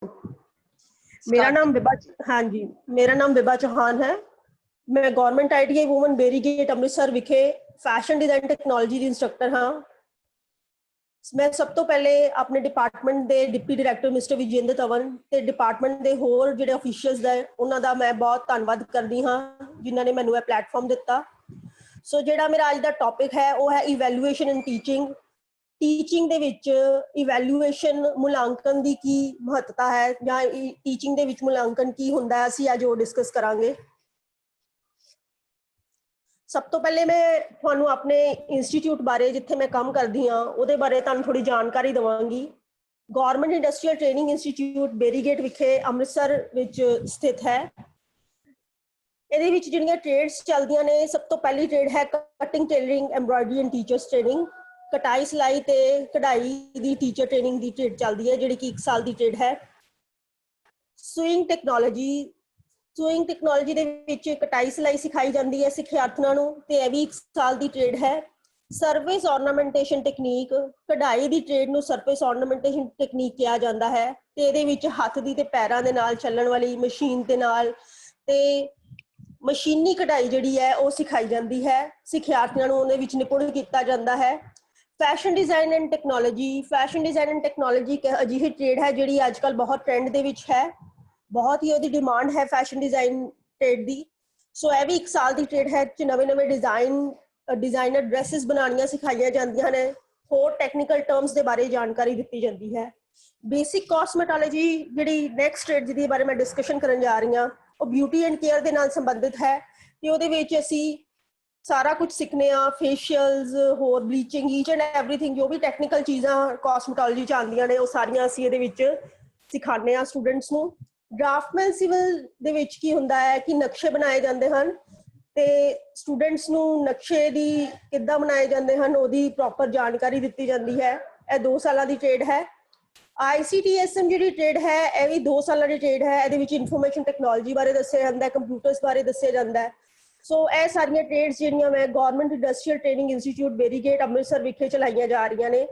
मेरा स्टार्ट नाम विभा, हाँ जी, मेरा नाम विभा चौहान है। मैं government ITI woman Beri Gate Amritsar विखे फैशन डिजाइन टेक्नोलॉजी ਦੀ इंस्ट्रक्टर हाँ। मैं सब तो पहले अपने डिपार्टमेंट के डिप्टी डायरैक्टर मिस्टर विजेंद्र तवन ते डिपार्टमेंट के होर जिहड़े ऑफिशियल्स है उन्हां दा मैं बहुत धन्नवाद करदी हाँ जिन्हां ने मैनूं यह प्लेटफॉर्म दिता। सो जिहड़ा मेरा अज दा टॉपिक है वो है इवैल्यूएशन इन टीचिंग। टीचिंग दे विच इवैल्यूएशन मुलांकन दी की महत्ता है जां टीचिंग दे विच मुलांकन की हुंदा है, असीं अज वो डिस्कस करांगे। सब तो पहले मैं तुहानूं अपने इंस्टीट्यूट बारे जिथे मैं काम करदी हाँ उहदे बारे तुहानूं थोड़ी जानकारी देवांगी। Government industrial training institute Beri Gate विखे अमृतसर विच स्थित है। ਇਹਦੇ ਵਿੱਚ ਜਿਹੜੀਆਂ ਟ੍ਰੇਡਸ ਚੱਲਦੀਆਂ ਨੇ, ਸਭ ਤੋਂ ਪਹਿਲੀ ਟ੍ਰੇਡ ਹੈ cutting, tailoring, embroidery and teachers training. ਕਟਾਈ ਸਿਲਾਈ ਤੇ ਕਢਾਈ ਦੀ ਟੀਚਰ ਟ੍ਰੇਨਿੰਗ ਦੀ ਟ੍ਰੇਡ ਚੱਲਦੀ ਹੈ ਜਿਹੜੀ ਕਿ 1 ਸਾਲ ਦੀ ਟ੍ਰੇਡ ਹੈ। ਸੂਇੰਗ ਟੈਕਨੋਲੋਜੀ, ਸੂਇੰਗ ਟੈਕਨੋਲੋਜੀ ਦੇ ਵਿੱਚ ਕਟਾਈ ਸਿਲਾਈ ਸਿਖਾਈ ਜਾਂਦੀ ਹੈ ਸਿੱਖਿਆਰਥੀਆਂ ਨੂੰ ਤੇ ਇਹ ਵੀ 1 ਸਾਲ ਦੀ ਟ੍ਰੇਡ ਹੈ। ਸਰਫੇਸ ਆਰਨਾਮੈਂਟੇਸ਼ਨ ਟੈਕਨੀਕ, ਕਢਾਈ ਦੀ ਟ੍ਰੇਡ ਨੂੰ ਸਰਫੇਸ ਆਰਨਾਮੈਂਟੇਸ਼ਨ ਟੈਕਨੀਕ ਕਿਹਾ ਜਾਂਦਾ ਹੈ ਤੇ ਇਹਦੇ ਵਿੱਚ ਹੱਥ ਦੀ ਤੇ ਪੈਰਾਂ ਦੇ ਨਾਲ ਚੱਲਣ ਵਾਲੀ ਮਸ਼ੀਨ ਦੇ ਨਾਲ ਤੇ ਮਸ਼ੀਨੀ ਕਢਾਈ ਜਿਹੜੀ ਹੈ ਉਹ ਸਿਖਾਈ ਜਾਂਦੀ ਹੈ। ਸਿੱਖਿਆਰਥੀਆਂ ਨੂੰ ਉਹਦੇ ਵਿੱਚ ਨਿਪੁੰਨ ਕੀਤਾ ਜਾਂਦਾ ਹੈ। Fashion design and technology, fashion design and technology ਇੱਕ ਅਜਿਹੀ ਟ੍ਰੇਡ ਹੈ ਜਿਹੜੀ ਅੱਜ ਕੱਲ੍ਹ ਬਹੁਤ ਟ੍ਰੈਂਡ ਦੇ ਵਿੱਚ ਹੈ, ਬਹੁਤ ਹੀ ਉਹਦੀ ਡਿਮਾਂਡ ਹੈ ਫੈਸ਼ਨ ਡਿਜ਼ਾਈਨ ਟ੍ਰੇਡ ਦੀ। ਸੋ ਇਹ ਵੀ 1 ਸਾਲ ਦੀ ਟ੍ਰੇਡ ਹੈ, ਨਵੇਂ ਡਿਜ਼ਾਈਨਰ ਡਰੈਸਿਸ ਬਣਾਉਣੀਆਂ ਸਿਖਾਈਆਂ ਜਾਂਦੀਆਂ ਨੇ, ਹੋਰ ਟੈਕਨੀਕਲ ਟਰਮਸ ਦੇ ਬਾਰੇ ਜਾਣਕਾਰੀ ਦਿੱਤੀ ਜਾਂਦੀ ਹੈ। ਬੇਸਿਕ ਕਾਸਮੈਟੋਲੋਜੀ ਜਿਹੜੀ ਨੈਕਸਟ ਟ੍ਰੇਡ ਜਿਹਦੇ ਬਾਰੇ ਮੈਂ ਡਿਸਕਸ਼ਨ ਕਰਨ ਜਾ ਰਹੀ ਹਾਂ ਉਹ ਬਿਊਟੀ ਐਂਡ ਕੇਅਰ ਦੇ ਨਾਲ ਸੰਬੰਧਿਤ ਹੈ ਤੇ ਉਹਦੇ ਵਿੱਚ ਅਸੀਂ ਸਾਰਾ ਕੁਝ ਸਿੱਖਨੇ ਆ, ਫੇਸ਼ੀਅਲਸ, ਹੋਰ ਬਲੀਚਿੰਗ, ਈਚ ਐਂਡ ਐਵਰੀਥਿੰਗ ਜੋ ਵੀ ਟੈਕਨੀਕਲ ਚੀਜ਼ਾਂ ਕਾਸਮੈਟੋਲੋਜੀ 'ਚ ਆਉਂਦੀਆਂ ਨੇ ਉਹ ਸਾਰੀਆਂ ਅਸੀਂ ਇਹਦੇ ਵਿੱਚ ਸਿਖਾਉਂਦੇ ਆ ਸਟੂਡੈਂਟਸ ਨੂੰ। ਡਰਾਫਟਮੈਨ ਸਿਵਲ ਦੇ ਵਿੱਚ ਕੀ ਹੁੰਦਾ ਹੈ ਕਿ ਨਕਸ਼ੇ ਬਣਾਏ ਜਾਂਦੇ ਹਨ ਤੇ ਸਟੂਡੈਂਟਸ ਨੂੰ ਨਕਸ਼ੇ ਦੀ ਕਿੱਦਾਂ ਬਣਾਏ ਜਾਂਦੇ ਹਨ ਉਹਦੀ ਪ੍ਰੋਪਰ ਜਾਣਕਾਰੀ ਦਿੱਤੀ ਜਾਂਦੀ ਹੈ। ਇਹ 2 ਸਾਲਾਂ ਦੀ ਟ੍ਰੇਡ ਹੈ। ICTSM ਜਿਹੜੀ ਟ੍ਰੇਡ ਹੈ ਇਹ ਵੀ 2 ਸਾਲਾਂ ਦੀ ਟ੍ਰੇਡ ਹੈ। ਇਹਦੇ ਵਿੱਚ ਇਨਫੋਰਮੇਸ਼ਨ ਟੈਕਨੋਲੋਜੀ ਬਾਰੇ ਦੱਸਿਆ ਜਾਂਦਾ ਹੈ, ਕੰਪਿਊਟਰਸ ਬਾਰੇ ਦੱਸਿਆ ਜਾਂਦਾ ਹੈ। ਸੋ ਇਹ ਸਾਰੀਆਂ ਟ੍ਰੇਡਸ ਜਿਹੜੀਆਂ ਮੈਂ government industrial training institute Beri Gate Amritsar ਵਿਖੇ ਚਲਾਈਆਂ ਜਾ ਰਹੀਆਂ ਨੇ।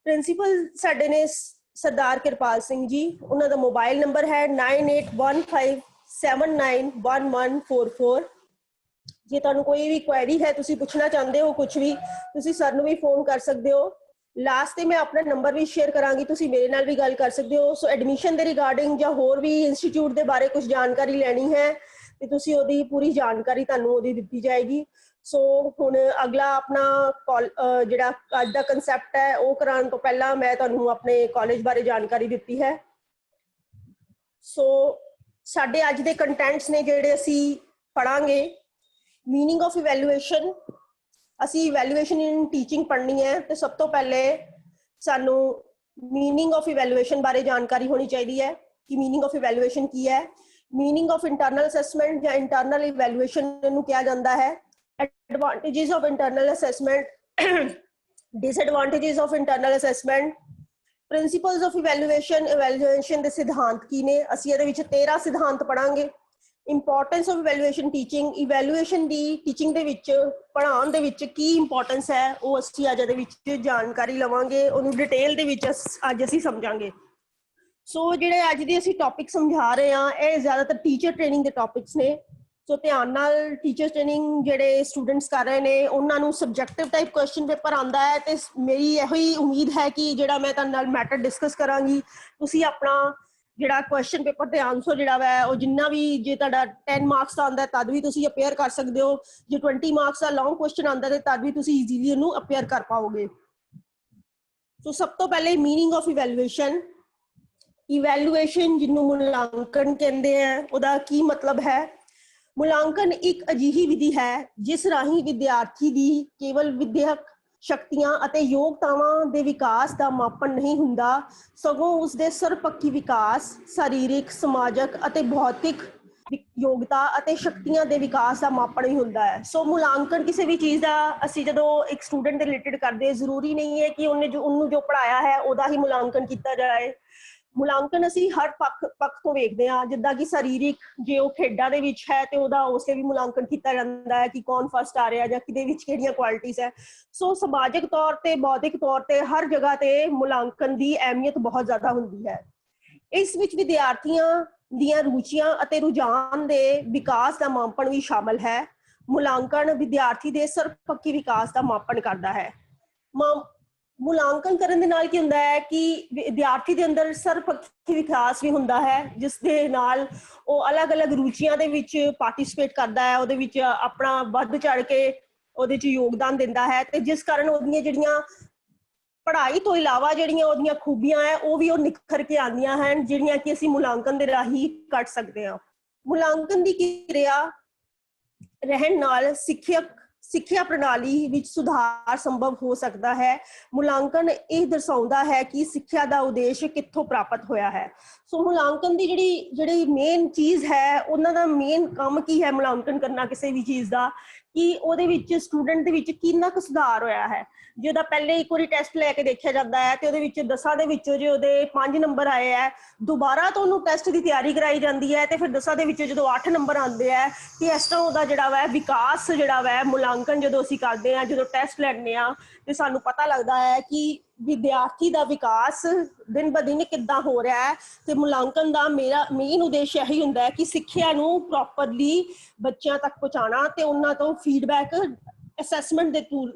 ਪ੍ਰਿੰਸੀਪਲ ਸਾਡੇ ਨੇ ਸਰਦਾਰ ਕਿਰਪਾਲ ਸਿੰਘ ਜੀ, ਉਹਨਾਂ ਦਾ ਮੋਬਾਈਲ ਨੰਬਰ ਹੈ 9815791144। ਜੇ ਤੁਹਾਨੂੰ ਕੋਈ ਵੀ ਕੁਐਰੀ ਹੈ, ਤੁਸੀਂ ਪੁੱਛਣਾ ਚਾਹੁੰਦੇ ਹੋ ਕੁਝ ਵੀ, ਤੁਸੀਂ ਸਰ ਨੂੰ ਵੀ ਫੋਨ ਕਰ ਸਕਦੇ ਹੋ। ਲਾਸਟ ਤੇ ਮੈਂ ਆਪਣਾ ਨੰਬਰ ਵੀ ਸ਼ੇਅਰ ਕਰਾਂਗੀ, ਤੁਸੀਂ ਮੇਰੇ ਨਾਲ ਵੀ ਗੱਲ ਕਰ ਸਕਦੇ ਹੋ। ਸੋ ਐਡਮਿਸ਼ਨ ਦੇ ਰਿਗਾਰਡਿੰਗ ਜਾਂ ਹੋਰ ਵੀ ਇੰਸਟੀਚਿਊਟ ਦੇ ਬਾਰੇ ਕੁਝ ਜਾਣਕਾਰੀ ਲੈਣੀ ਹੈ ਤੇ ਤੁਸੀਂ ਉਹਦੀ ਪੂਰੀ ਜਾਣਕਾਰੀ ਤੁਹਾਨੂੰ ਉਹਦੀ ਦਿੱਤੀ ਜਾਏਗੀ। ਸੋ ਹੁਣ ਅਗਲਾ ਆਪਣਾ ਜਿਹੜਾ ਅੱਜ ਦਾ ਕਨਸੈਪਟ ਹੈ ਉਹ ਕਰਾਉਣ ਤੋਂ ਪਹਿਲਾਂ ਮੈਂ ਤੁਹਾਨੂੰ ਆਪਣੇ ਕਾਲਜ ਬਾਰੇ ਜਾਣਕਾਰੀ ਦਿੱਤੀ ਹੈ। ਸੋ ਸਾਡੇ ਅੱਜ ਦੇ ਕੰਟੈਂਟਸ ਨੇ ਜਿਹੜੇ ਅਸੀਂ ਪੜਾਂਗੇ। ਮੀਨਿੰਗ ਆਫ ਇਵੈਲੂਏਸ਼ਨ, ਅਸੀਂ ਇਵੈਲੂਏਸ਼ਨ ਇਨ ਟੀਚਿੰਗ ਪੜ੍ਹਨੀ ਹੈ ਤੇ ਸਭ ਤੋਂ ਪਹਿਲੇ ਸਾਨੂੰ ਮੀਨਿੰਗ ਆਫ ਇਵੈਲੂਏਸ਼ਨ ਬਾਰੇ ਜਾਣਕਾਰੀ ਹੋਣੀ ਚਾਹੀਦੀ ਹੈ ਕਿ ਮੀਨਿੰਗ ਆਫ ਇਵੈਲੂਏਸ਼ਨ ਕੀ ਹੈ। ਮੀਨਿੰਗ ਆਫ ਇੰਟਰਨਲ ਅਸੈਸਮੈਂਟ ਜਾਂ ਇੰਟਰਨਲ ਇਵੈਲੂਏਸ਼ਨ ਨੂੰ ਕਿਹਾ ਜਾਂਦਾ ਹੈ। Advantages of internal assessment, disadvantages of internal assessment, principles of evaluation, evaluation ਦੇ ਸਿਧਾਂਤ ਕੀ ਨੇ। ਅਸੀਂ ਇਹਦੇ ਵਿੱਚ 13 ਸਿਧਾਂਤ ਪੜਾਂਗੇ। Importance of evaluation teaching, evaluation ਦੀ ਟੀਚਿੰਗ ਦੇ ਵਿੱਚ ਪੜ੍ਹਾਉਣ ਦੇ ਵਿੱਚ ਕੀ ਇੰਪੋਰਟੈਂਸ ਹੈ ਉਹ ਅਸੀਂ ਅੱਜ ਦੇ ਵਿੱਚ ਜਾਣਕਾਰੀ ਲਵਾਂਗੇ, ਉਹਨੂੰ ਡਿਟੇਲ ਦੇ ਵਿੱਚ ਅੱਜ ਅਸੀਂ ਸਮਝਾਂਗੇ। ਸੋ ਜਿਹੜੇ ਅੱਜ ਦੇ ਅਸੀਂ ਟੌਪਿਕ ਸਮਝਾ ਰਹੇ ਹਾਂ ਇਹ ਜ਼ਿਆਦਾਤਰ ਟੀਚਰ ਟ੍ਰੇਨਿੰਗ ਦੇ ਟੌਪਿਕਸ ਨੇ। ਸੋ ਧਿਆਨ ਨਾਲ ਟੀਚਰ ਟ੍ਰੇਨਿੰਗ ਜਿਹੜੇ ਸਟੂਡੈਂਟਸ ਕਰ ਰਹੇ ਨੇ ਉਹਨਾਂ ਨੂੰ ਸਬਜੈਕਟਿਵ ਟਾਈਪ ਕੁਐਸਚਨ ਪੇਪਰ ਆਉਂਦਾ ਹੈ ਤੇ ਮੇਰੀ ਇਹੋ ਹੀ ਉਮੀਦ ਹੈ ਕਿ ਜਿਹੜਾ ਮੈਂ ਤੁਹਾਡੇ ਨਾਲ ਮੈਟਰ ਡਿਸਕਸ ਕਰਾਂਗੀ ਤੁਸੀਂ ਆਪਣਾ ਜਿਹੜਾ ਕੁਐਸਚਨ ਪੇਪਰ ਤੇ ਆਨਸਰ ਜਿਹੜਾ ਵਾ ਉਹ ਜਿੰਨਾ ਵੀ, ਜੇ ਤੁਹਾਡਾ 10 ਮਾਰਕਸ ਦਾ ਆਉਂਦਾ ਤਦ ਵੀ ਤੁਸੀਂ ਅਪੇਅਰ ਕਰ ਸਕਦੇ ਹੋ, ਜੇ 20 ਮਾਰਕਸ ਦਾ ਲੌਂਗ ਕੁਐਸਚਨ ਆਉਂਦਾ ਤੇ ਤਦ ਵੀ ਤੁਸੀਂ ਈਜ਼ੀਲੀ ਉਹਨੂੰ ਅਪੇਅਰ ਕਰ ਪਾਓਗੇ। ਸੋ ਸਭ ਤੋਂ ਪਹਿਲੇ ਮੀਨਿੰਗ ਆਫ ਇਵੈਲੂਏਸ਼ਨ। ਇਵੈਲੂਏਸ਼ਨ ਜਿਹਨੂੰ ਮੁਲਾਂਕਣ ਕਹਿੰਦੇ ਆ ਉਹਦਾ ਕੀ ਮਤਲਬ ਹੈ। ਮੁਲਾਂਕਣ ਇੱਕ ਅਜਿਹੀ ਵਿਧੀ ਹੈ ਜਿਸ ਰਾਹੀਂ ਵਿਦਿਆਰਥੀ ਦੀ ਕੇਵਲ ਵਿਦਿਅਕ ਸ਼ਕਤੀਆਂ ਅਤੇ ਯੋਗਤਾਵਾਂ ਦੇ ਵਿਕਾਸ ਦਾ ਮਾਪਣ ਨਹੀਂ ਹੁੰਦਾ, ਸਗੋਂ ਉਸਦੇ ਸਰਵਪੱਖੀ ਵਿਕਾਸ, ਸਰੀਰਕ, ਸਮਾਜਿਕ ਅਤੇ ਭੌਤਿਕ ਯੋਗਤਾ ਅਤੇ ਸ਼ਕਤੀਆਂ ਦੇ ਵਿਕਾਸ ਦਾ ਮਾਪਣ ਹੀ ਹੁੰਦਾ ਹੈ। ਸੋ ਮੁਲਾਂਕਣ ਕਿਸੇ ਵੀ ਚੀਜ਼ ਦਾ ਅਸੀਂ ਜਦੋਂ ਇੱਕ ਸਟੂਡੈਂਟ ਦੇ ਰਿਲੇਟਡ ਕਰਦੇ, ਜ਼ਰੂਰੀ ਨਹੀਂ ਹੈ ਕਿ ਉਹਨੂੰ ਜੋ ਪੜ੍ਹਾਇਆ ਹੈ ਉਹਦਾ ਹੀ ਮੁਲਾਂਕਣ ਕੀਤਾ ਜਾਏ। ਮੁਲਾਂਕਣ ਅਸੀਂ ਹਰ ਪੱਖ ਤੋਂ ਵੇਖਦੇ ਹਾਂ, ਜਿੱਦਾਂ ਕਿ ਸਰੀਰਿਕ, ਜੇ ਉਹ ਖੇਡਾਂ ਦੇ ਵਿੱਚ ਹੈ ਤੇ ਉਹਦਾ ਉਸੇ ਵੀ ਮੁਲਾਂਕਣ ਕੀਤਾ ਜਾਂਦਾ ਹੈ ਕਿ ਕੌਣ ਫਸਟ ਆ ਰਿਹਾ ਜਾਂ ਕਿਹਦੇ ਵਿੱਚ ਕਿਹੜੀਆਂ ਕੁਆਲਿਟੀਜ਼ ਹੈ। ਸੋ ਸਮਾਜਿਕ ਤੌਰ ਤੇ, ਬੌਧਿਕ ਤੌਰ ਤੇ ਹਰ ਜਗ੍ਹਾ ਤੇ ਮੁਲਾਂਕਣ ਦੀ ਅਹਿਮੀਅਤ ਬਹੁਤ ਜ਼ਿਆਦਾ ਹੁੰਦੀ ਹੈ। ਇਸ ਵਿੱਚ ਵਿਦਿਆਰਥੀਆਂ ਦੀਆਂ ਰੁਚੀਆਂ ਅਤੇ ਰੁਝਾਨ ਦੇ ਵਿਕਾਸ ਦਾ ਮਾਪਣ ਵੀ ਸ਼ਾਮਲ ਹੈ। ਮੁਲਾਂਕਣ ਵਿਦਿਆਰਥੀ ਦੇ ਸਰਵਪੱਖੀ ਵਿਕਾਸ ਦਾ ਮਾਪਣ ਕਰਦਾ ਹੈ। ਮੁਲਾਂਕਣ ਕਰਨ ਦੇ ਨਾਲ ਕੀ ਹੁੰਦਾ ਹੈ ਕਿ ਵਿਦਿਆਰਥੀ ਦੇ ਅੰਦਰ ਸਰਵਪੱਖੀ ਵਿਕਾਸ ਵੀ ਹੁੰਦਾ ਹੈ, ਜਿਸ ਦੇ ਨਾਲ ਉਹ ਅਲੱਗ-ਅਲੱਗ ਰੁਚੀਆਂ ਦੇ ਵਿੱਚ ਪਾਰਟਿਸਿਪੇਟ ਕਰਦਾ ਹੈ, ਉਹਦੇ ਵਿੱਚ ਆਪਣਾ ਵੱਧ ਚੜ ਕੇ ਉਹਦੇ 'ਚ ਯੋਗਦਾਨ ਦਿੰਦਾ ਹੈ, ਤੇ ਜਿਸ ਕਾਰਨ ਉਹਦੀਆਂ ਜਿਹੜੀਆਂ ਪੜ੍ਹਾਈ ਤੋਂ ਇਲਾਵਾ ਜਿਹੜੀਆਂ ਉਹਦੀਆਂ ਖੂਬੀਆਂ ਹੈ ਉਹ ਵੀ ਉਹ ਨਿਖਰ ਕੇ ਆਉਂਦੀਆਂ ਹਨ, ਜਿਹੜੀਆਂ ਕਿ ਅਸੀਂ ਮੁਲਾਂਕਣ ਦੇ ਰਾਹੀਂ ਕੱਢ ਸਕਦੇ ਹਾਂ। ਮੁਲਾਂਕਣ ਦੀ ਕਿਰਿਆ ਰਹਿਣ ਨਾਲ ਸਿੱਖਿਆ ਪ੍ਰਣਾਲੀ ਵਿੱਚ ਸੁਧਾਰ ਸੰਭਵ ਹੋ ਸਕਦਾ ਹੈ। ਮੁਲਾਂਕਣ ਇਹ ਦਰਸਾਉਂਦਾ ਹੈ ਕਿ ਸਿੱਖਿਆ ਦਾ ਉਦੇਸ਼ ਕਿੱਥੋਂ ਪ੍ਰਾਪਤ ਹੋਇਆ ਹੈ। ਸੋ ਮੁਲਾਂਕਣ ਦੀ ਜਿਹੜੀ ਮੇਨ ਚੀਜ਼ ਹੈ, ਉਹਨਾਂ ਦਾ ਮੇਨ ਕੰਮ ਕੀ ਹੈ ਮੁਲਾਂਕਣ ਕਰਨਾ ਕਿਸੇ ਵੀ ਚੀਜ਼ ਦਾ, ਕਿ ਉਹਦੇ ਵਿੱਚ ਸਟੂਡੈਂਟ ਦੇ ਵਿੱਚ ਕਿੰਨਾ ਕੁ ਸੁਧਾਰ ਹੋਇਆ ਹੈ। ਜੇ ਉਹਦਾ ਪਹਿਲੇ ਇੱਕ ਵਾਰੀ ਟੈਸਟ ਲੈ ਕੇ ਦੇਖਿਆ ਜਾਂਦਾ ਹੈ ਤੇ ਉਹਦੇ ਵਿੱਚ 10 ਦੇ ਵਿੱਚੋਂ ਜੇ ਉਹਦੇ 5 ਨੰਬਰ ਆਏ ਹੈ, ਦੁਬਾਰਾ ਤੋਂ ਉਹਨੂੰ ਟੈਸਟ ਦੀ ਤਿਆਰੀ ਕਰਾਈ ਜਾਂਦੀ ਹੈ, ਤੇ ਫਿਰ 10 ਦੇ ਵਿੱਚੋਂ ਜਦੋਂ 8 ਨੰਬਰ ਆਉਂਦੇ ਹੈ ਤੇ ਇਸ ਤਰ੍ਹਾਂ ਉਹਦਾ ਜਿਹੜਾ ਵਾ ਵਿਕਾਸ ਜਿਹੜਾ ਵਾ ਮੁਲਾਂਕਣ ਜਦੋਂ ਅਸੀਂ ਕਰਦੇ ਹਾਂ, ਜਦੋਂ ਟੈਸਟ ਲੈਂਦੇ ਹਾਂ ਤੇ ਸਾਨੂੰ ਪਤਾ ਲੱਗਦਾ ਹੈ ਕਿ ਵਿਦਿਆਰਥੀ ਦਾ ਵਿਕਾਸ ਦਿਨ ਬ ਦਿਨ ਕਿੱਦਾਂ ਹੋ ਰਿਹਾ ਹੈ। ਤੇ ਮੁਲਾਂਕਣ ਦਾ ਮੇਰਾ ਮੇਨ ਉਦੇਸ਼ ਇਹੀ ਹੁੰਦਾ ਹੈ ਕਿ ਸਿੱਖਿਆ ਨੂੰ ਪ੍ਰੋਪਰਲੀ ਬੱਚਿਆਂ ਤੱਕ ਪਹੁੰਚਾਉਣਾ ਤੇ ਉਹਨਾਂ ਤੋਂ ਫੀਡਬੈਕ ਅਸੈਸਮੈਂਟ ਦੇ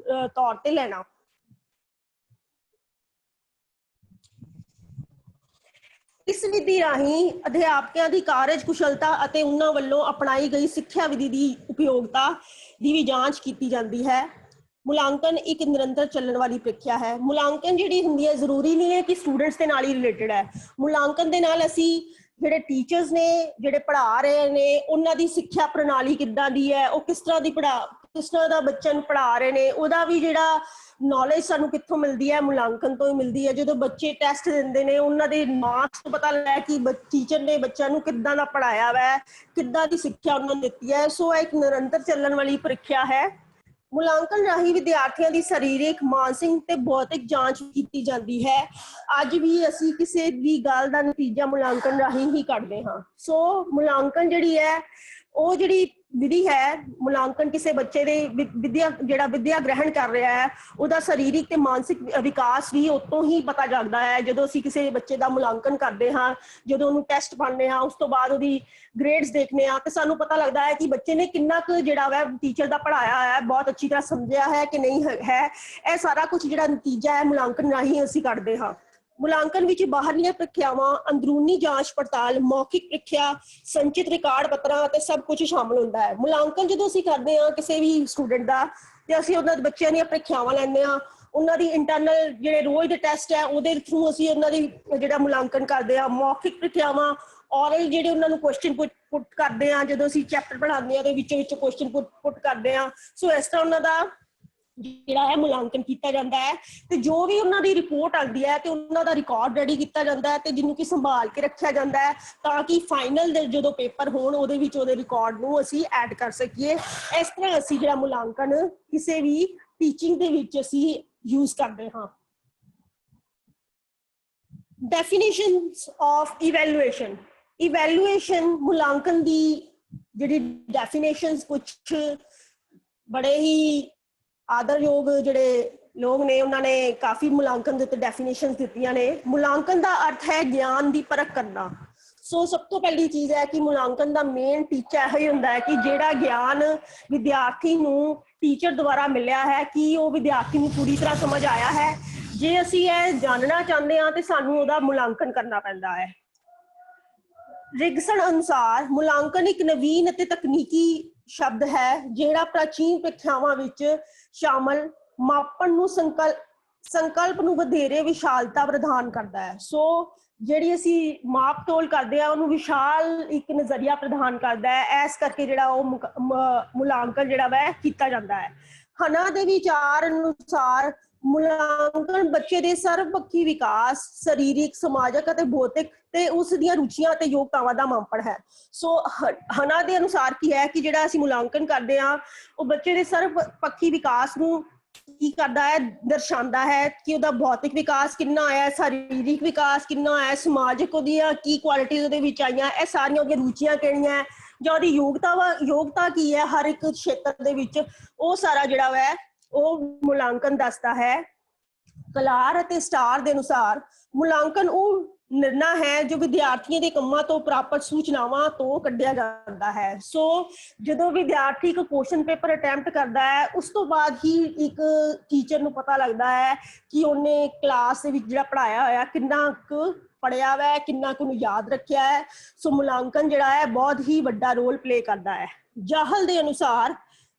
ਤੌਰ ਤੇ ਲੈਣਾ। ਇਸ ਵਿਧੀ ਰਾਹੀਂ ਅਧਿਆਪਕਾਂ ਦੀ ਕਾਰਜ ਕੁਸ਼ਲਤਾ ਅਤੇ ਉਹਨਾਂ ਵੱਲੋਂ ਅਪਣਾਈ ਗਈ ਸਿੱਖਿਆ ਵਿਧੀ ਦੀ ਉਪਯੋਗਤਾ ਦੀ ਵੀ ਜਾਂਚ ਕੀਤੀ ਜਾਂਦੀ ਹੈ। ਮੁਲਾਂਕਣ ਇੱਕ ਨਿਰੰਤਰ ਚੱਲਣ ਵਾਲੀ ਪ੍ਰਕਿਰਿਆ ਹੈ। ਮੁਲਾਂਕਣ ਜਿਹੜੀ ਹੁੰਦੀ ਹੈ ਜ਼ਰੂਰੀ ਨਹੀਂ ਹੈ ਕਿ ਸਟੂਡੈਂਟਸ ਦੇ ਨਾਲ ਹੀ ਰਿਲੇਟਡ ਹੈ। ਮੁਲਾਂਕਣ ਦੇ ਨਾਲ ਅਸੀਂ ਜਿਹੜੇ ਟੀਚਰਸ ਨੇ ਜਿਹੜੇ ਪੜ੍ਹਾ ਰਹੇ ਨੇ ਉਹਨਾਂ ਦੀ ਸਿੱਖਿਆ ਪ੍ਰਣਾਲੀ ਕਿੱਦਾਂ ਦੀ ਹੈ, ਉਹ ਕਿਸ ਤਰ੍ਹਾਂ ਦਾ ਬੱਚਿਆਂ ਨੂੰ ਪੜ੍ਹਾ ਰਹੇ ਨੇ, ਉਹਦਾ ਵੀ ਜਿਹੜਾ ਨੌਲੇਜ ਸਾਨੂੰ ਕਿੱਥੋਂ ਮਿਲਦੀ ਹੈ, ਮੁਲਾਂਕਣ ਤੋਂ ਹੀ ਮਿਲਦੀ ਹੈ। ਜਦੋਂ ਬੱਚੇ ਟੈਸਟ ਦਿੰਦੇ ਨੇ ਉਹਨਾਂ ਦੇ ਮਾਰਕਸ ਤੋਂ ਪਤਾ ਲੱਗਦਾ ਕਿ ਟੀਚਰ ਨੇ ਬੱਚਿਆਂ ਨੂੰ ਕਿੱਦਾਂ ਦਾ ਪੜ੍ਹਾਇਆ ਵਾ, ਕਿੱਦਾਂ ਦੀ ਸਿੱਖਿਆ ਉਹਨਾਂ ਨੂੰ ਦਿੱਤੀ ਹੈ। ਸੋ ਇਹ ਇੱਕ ਨਿਰੰਤਰ ਚੱਲਣ ਵਾਲੀ ਪ੍ਰੀਖਿਆ ਹੈ। ਮੁਲਾਂਕਣ ਰਾਹੀਂ ਵਿਦਿਆਰਥੀਆਂ ਦੀ ਸਰੀਰਕ, ਮਾਨਸਿਕ ਤੇ ਭੌਤਿਕ ਜਾਂਚ ਕੀਤੀ ਜਾਂਦੀ ਹੈ। ਅੱਜ ਵੀ ਅਸੀਂ ਕਿਸੇ ਵੀ ਗੱਲ ਦਾ ਨਤੀਜਾ ਮੁਲਾਂਕਣ ਰਾਹੀਂ ਹੀ ਕੱਢਦੇ ਹਾਂ। ਸੋ ਮੁਲਾਂਕਣ ਜਿਹੜੀ ਹੈ ਉਹ ਜਿਹੜੀ ਵਿਧੀ ਹੈ, ਮੁਲਾਂਕਣ ਕਿਸੇ ਬੱਚੇ ਦੇ ਵਿਦਿਆ ਗ੍ਰਹਿਣ ਕਰ ਰਿਹਾ ਹੈ ਉਹਦਾ ਸਰੀਰਕ ਤੇ ਮਾਨਸਿਕ ਵਿਕਾਸ ਵੀ ਉਤੋਂ ਹੀ ਪਤਾ ਚੱਲਦਾ ਹੈ। ਜਦੋਂ ਅਸੀਂ ਕਿਸੇ ਬੱਚੇ ਦਾ ਮੁਲਾਂਕਣ ਕਰਦੇ ਹਾਂ, ਜਦੋਂ ਉਹਨੂੰ ਟੈਸਟ ਪਾਉਂਦੇ ਹਾਂ, ਉਸ ਤੋਂ ਬਾਅਦ ਉਹਦੀ ਗ੍ਰੇਡਸ ਦੇਖਦੇ ਹਾਂ ਤੇ ਸਾਨੂੰ ਪਤਾ ਲੱਗਦਾ ਹੈ ਕਿ ਬੱਚੇ ਨੇ ਕਿੰਨਾ ਕੁ ਜਿਹੜਾ ਵਾ ਟੀਚਰ ਦਾ ਪੜ੍ਹਾਇਆ ਹੈ, ਬਹੁਤ ਅੱਛੀ ਤਰ੍ਹਾਂ ਸਮਝਿਆ ਹੈ ਕਿ ਨਹੀਂ ਹੈ। ਇਹ ਸਾਰਾ ਕੁਝ ਜਿਹੜਾ ਨਤੀਜਾ ਹੈ ਮੁਲਾਂਕਣ ਰਾਹੀਂ ਅਸੀਂ ਕੱਢਦੇ ਹਾਂ। ਮੁਲਾਂਕਣ ਵਿੱਚ ਬਾਹਰਲੀਆਂ ਪ੍ਰੀਖਿਆਵਾਂ, ਅੰਦਰੂਨੀ ਜਾਂਚ ਪੜਤਾਲ, ਮੌਖਿਕ ਪ੍ਰੀਖਿਆ, ਸੰਚਿਤ ਰਿਕਾਰਡ ਪੱਤਰਾਂ ਅਤੇ ਸਭ ਕੁਝ ਸ਼ਾਮਲ ਹੁੰਦਾ ਹੈ। ਮੁਲਾਂਕਣ ਜਦੋਂ ਅਸੀਂ ਕਰਦੇ ਹਾਂ ਕਿਸੇ ਵੀ ਸਟੂਡੈਂਟ ਦਾ ਤੇ ਅਸੀਂ ਉਹਨਾਂ ਦੇ ਬੱਚਿਆਂ ਦੀਆਂ ਪ੍ਰੀਖਿਆਵਾਂ ਲੈਂਦੇ ਹਾਂ, ਉਹਨਾਂ ਦੀ ਇੰਟਰਨਲ ਜਿਹੜੇ ਰੋਜ਼ ਦੇ ਟੈਸਟ ਹੈ ਉਹਦੇ ਥਰੂ ਅਸੀਂ ਉਹਨਾਂ ਦੀ ਜਿਹੜਾ ਮੁਲਾਂਕਣ ਕਰਦੇ ਹਾਂ। ਮੌਖਿਕ ਪ੍ਰੀਖਿਆਵਾਂ, ਔਰਲ ਜਿਹੜੇ ਉਹਨਾਂ ਨੂੰ ਕੁਐਸਚਨ ਪੁੱਟ ਕਰਦੇ ਹਾਂ, ਜਦੋਂ ਅਸੀਂ ਚੈਪਟਰ ਪੜ੍ਹਾਉਂਦੇ ਹਾਂ ਉਹਦੇ ਵਿੱਚ ਕੁਐਸਚਨ ਪੁੱਟ ਕਰਦੇ ਹਾਂ। ਸੋ ਇਸ ਤਰ੍ਹਾਂ ਉਹਨਾਂ ਦਾ ਜਿਹੜਾ ਹੈ ਮੁਲਾਂਕਣ ਕੀਤਾ ਜਾਂਦਾ ਹੈ ਤੇ ਜੋ ਵੀ ਉਹਨਾਂ ਦੀ ਰਿਪੋਰਟ ਆਉਂਦੀ ਹੈ ਤੇ ਉਹਨਾਂ ਦਾ ਰਿਕਾਰਡ ਰੈਡੀ ਕੀਤਾ ਜਾਂਦਾ ਹੈ ਤੇ ਜਿਹਨੂੰ ਕਿ ਸੰਭਾਲ ਕੇ ਰੱਖਿਆ ਜਾਂਦਾ ਹੈ ਤਾਂ ਕਿ ਫਾਈਨਲ ਦੇ ਜਦੋਂ ਪੇਪਰ ਹੋਣ ਉਹਦੇ ਵਿੱਚ ਉਹਦੇ ਰਿਕਾਰਡ ਨੂੰ ਅਸੀਂ ਐਡ ਕਰ ਸਕੀਏ। ਇਸ ਤਰ੍ਹਾਂ ਅਸੀਂ ਜਿਹੜਾ ਮੁਲਾਂਕਣ ਕਿਸੇ ਵੀ ਟੀਚਿੰਗ ਦੇ ਵਿੱਚ ਅਸੀਂ ਯੂਜ਼ ਕਰਦੇ ਹਾਂ। ਡੈਫੀਨੇਸ਼ਨਸ ਆਫ ਇਵੈਲੂਏਸ਼ਨ ਮੁਲਾਂਕਣ ਦੀ ਜਿਹੜੀ ਡੈਫੀਨੇਸ਼ਨਸ ਕੁਛ ਬੜੇ ਹੀ ਆਦਰਯੋਗ ਜਿਹੜੇ ਲੋਕ ਨੇ ਉਹਨਾਂ ਨੇ ਕਾਫੀ ਮੁਲਾਂਕਣ ਦੇ ਉੱਤੇ ਡੈਫੀਨੇਸ਼ਨਸ ਦਿੱਤੀਆਂ ਨੇ। ਮੁਲਾਂਕਣ ਦਾ ਅਰਥ ਹੈ ਗਿਆਨ ਦੀ ਪਰਖ ਕਰਨਾ। ਸੋ ਸਭ ਤੋਂ ਪਹਿਲੀ ਚੀਜ਼ ਹੈ ਕਿ ਮੁਲਾਂਕਣ ਦਾ ਮੇਨ ਟੀਚਾ ਇਹ ਹੀ ਹੁੰਦਾ ਹੈ ਕਿ ਜਿਹੜਾ ਗਿਆਨ ਵਿਦਿਆਰਥੀ ਨੂੰ ਟੀਚਰ ਦੁਆਰਾ ਮਿਲਿਆ ਹੈ ਕਿ ਉਹ ਵਿਦਿਆਰਥੀ ਨੂੰ ਪੂਰੀ ਤਰ੍ਹਾਂ ਸਮਝ ਆਇਆ ਹੈ। ਜੇ ਅਸੀਂ ਇਹ ਜਾਣਨਾ ਚਾਹੁੰਦੇ ਹਾਂ ਤੇ ਸਾਨੂੰ ਉਹਦਾ ਮੁਲਾਂਕਣ ਕਰਨਾ ਪੈਂਦਾ ਹੈ। ਰਿਗਸਨ ਅਨੁਸਾਰ ਮੁਲਾਂਕਣ ਇੱਕ ਨਵੀਨ ਅਤੇ ਤਕਨੀਕੀ ਸ਼ਬਦ ਹੈ ਜਿਹੜਾ ਪ੍ਰਾਚੀਨ ਪ੍ਰੀਖਿਆਵਾਂ ਵਿੱਚ ਸ਼ਾਮਲ ਮਾਪਣ ਨੂੰ ਸੰਕਲਪ ਨੂੰ ਵਧੇਰੇ ਵਿਸ਼ਾਲਤਾ ਪ੍ਰਦਾਨ ਕਰਦਾ ਹੈ। ਸੋ ਜਿਹੜੀ ਅਸੀਂ ਮਾਪ ਤੋਲ ਕਰਦੇ ਹਾਂ ਉਹਨੂੰ ਵਿਸ਼ਾਲ ਇੱਕ ਨਜ਼ਰੀਆ ਪ੍ਰਦਾਨ ਕਰਦਾ ਹੈ। ਇਸ ਕਰਕੇ ਜਿਹੜਾ ਉਹ ਮੁਲਾਂਕਣ ਜਿਹੜਾ ਵਾ ਕੀਤਾ ਜਾਂਦਾ ਹੈ। ਹਨਾ ਦੇ ਵਿਚਾਰ ਅਨੁਸਾਰ ਮੁਲਾਂਕਣ ਬੱਚੇ ਦੇ ਸਰਵਪੱਖੀ ਵਿਕਾਸ, ਸਰੀਰਕ, ਸਮਾਜਿਕ ਅਤੇ ਭੌਤਿਕ ਤੇ ਉਸ ਦੀਆਂ ਰੁਚੀਆਂ ਤੇ ਯੋਗਤਾਵਾਂ ਦਾ ਮਾਪਣ ਹੈ। ਸੋ ਹਨਾ ਦੇ ਅਨੁਸਾਰ ਕੀ ਹੈ ਕਿ ਜਿਹੜਾ ਅਸੀਂ ਮੁਲਾਂਕਣ ਕਰਦੇ ਹਾਂ ਉਹ ਬੱਚੇ ਦੇ ਸਰਵਪੱਖੀ ਵਿਕਾਸ ਨੂੰ ਕੀ ਕਰਦਾ ਹੈ, ਦਰਸਾਉਂਦਾ ਹੈ ਕਿ ਉਹਦਾ ਭੌਤਿਕ ਵਿਕਾਸ ਕਿੰਨਾ ਆਇਆ, ਸਰੀਰਕ ਵਿਕਾਸ ਕਿੰਨਾ ਆਇਆ, ਸਮਾਜਿਕ ਉਹਦੀਆਂ ਕੀ ਕੁਆਲਿਟੀਜ਼ ਉਹਦੇ ਵਿੱਚ ਆਈਆਂ, ਇਹ ਸਾਰੀਆਂ ਉਹਦੀਆਂ ਰੁਚੀਆਂ ਕਿਹੜੀਆਂ, ਜਾਂ ਉਹਦੀ ਯੋਗਤਾ ਕੀ ਹੈ ਹਰ ਇੱਕ ਖੇਤਰ ਦੇ ਵਿੱਚ, ਉਹ ਸਾਰਾ ਜਿਹੜਾ ਵਾ ਉਹ ਮੁਲਾਂਕਣ ਦੱਸਦਾ ਹੈ। ਕਲਾਰ ਅਤੇ ਸਟਾਰ ਦੇ ਅਨੁਸਾਰ ਮੁਲਾਂਕਣ ਉਹ ਨਿਰਣਾ ਹੈ ਜੋ ਵਿਦਿਆਰਥੀਆਂ ਦੇ ਕੰਮਾਂ ਤੋਂ ਪ੍ਰਾਪਤ ਸੂਚਨਾਵਾਂ ਤੋਂ ਕੱਢਿਆ ਜਾਂਦਾ ਹੈ। ਸੋ ਜਦੋਂ ਵਿਦਿਆਰਥੀ ਇੱਕ ਕੁਐਸਚਨ ਪੇਪਰ ਅਟੈਂਪਟ ਕਰਦਾ ਹੈ, ਉਸ ਤੋਂ ਬਾਅਦ ਹੀ ਇੱਕ ਟੀਚਰ ਨੂੰ ਪਤਾ ਲੱਗਦਾ ਹੈ ਕਿ ਉਹਨੇ ਕਲਾਸ ਦੇ ਵਿੱਚ ਜਿਹੜਾ ਪੜ੍ਹਾਇਆ ਹੋਇਆ ਕਿੰਨਾ ਕੁ ਪੜ੍ਹਿਆ ਵਾ, ਕਿੰਨਾ ਕੁ ਨੂੰ ਯਾਦ ਰੱਖਿਆ ਹੈ। ਸੋ ਮੁਲਾਂਕਣ ਜਿਹੜਾ ਹੈ ਬਹੁਤ ਹੀ ਵੱਡਾ ਰੋਲ ਪਲੇ ਕਰਦਾ ਹੈ। ਜਾਹਲ ਦੇ ਅਨੁਸਾਰ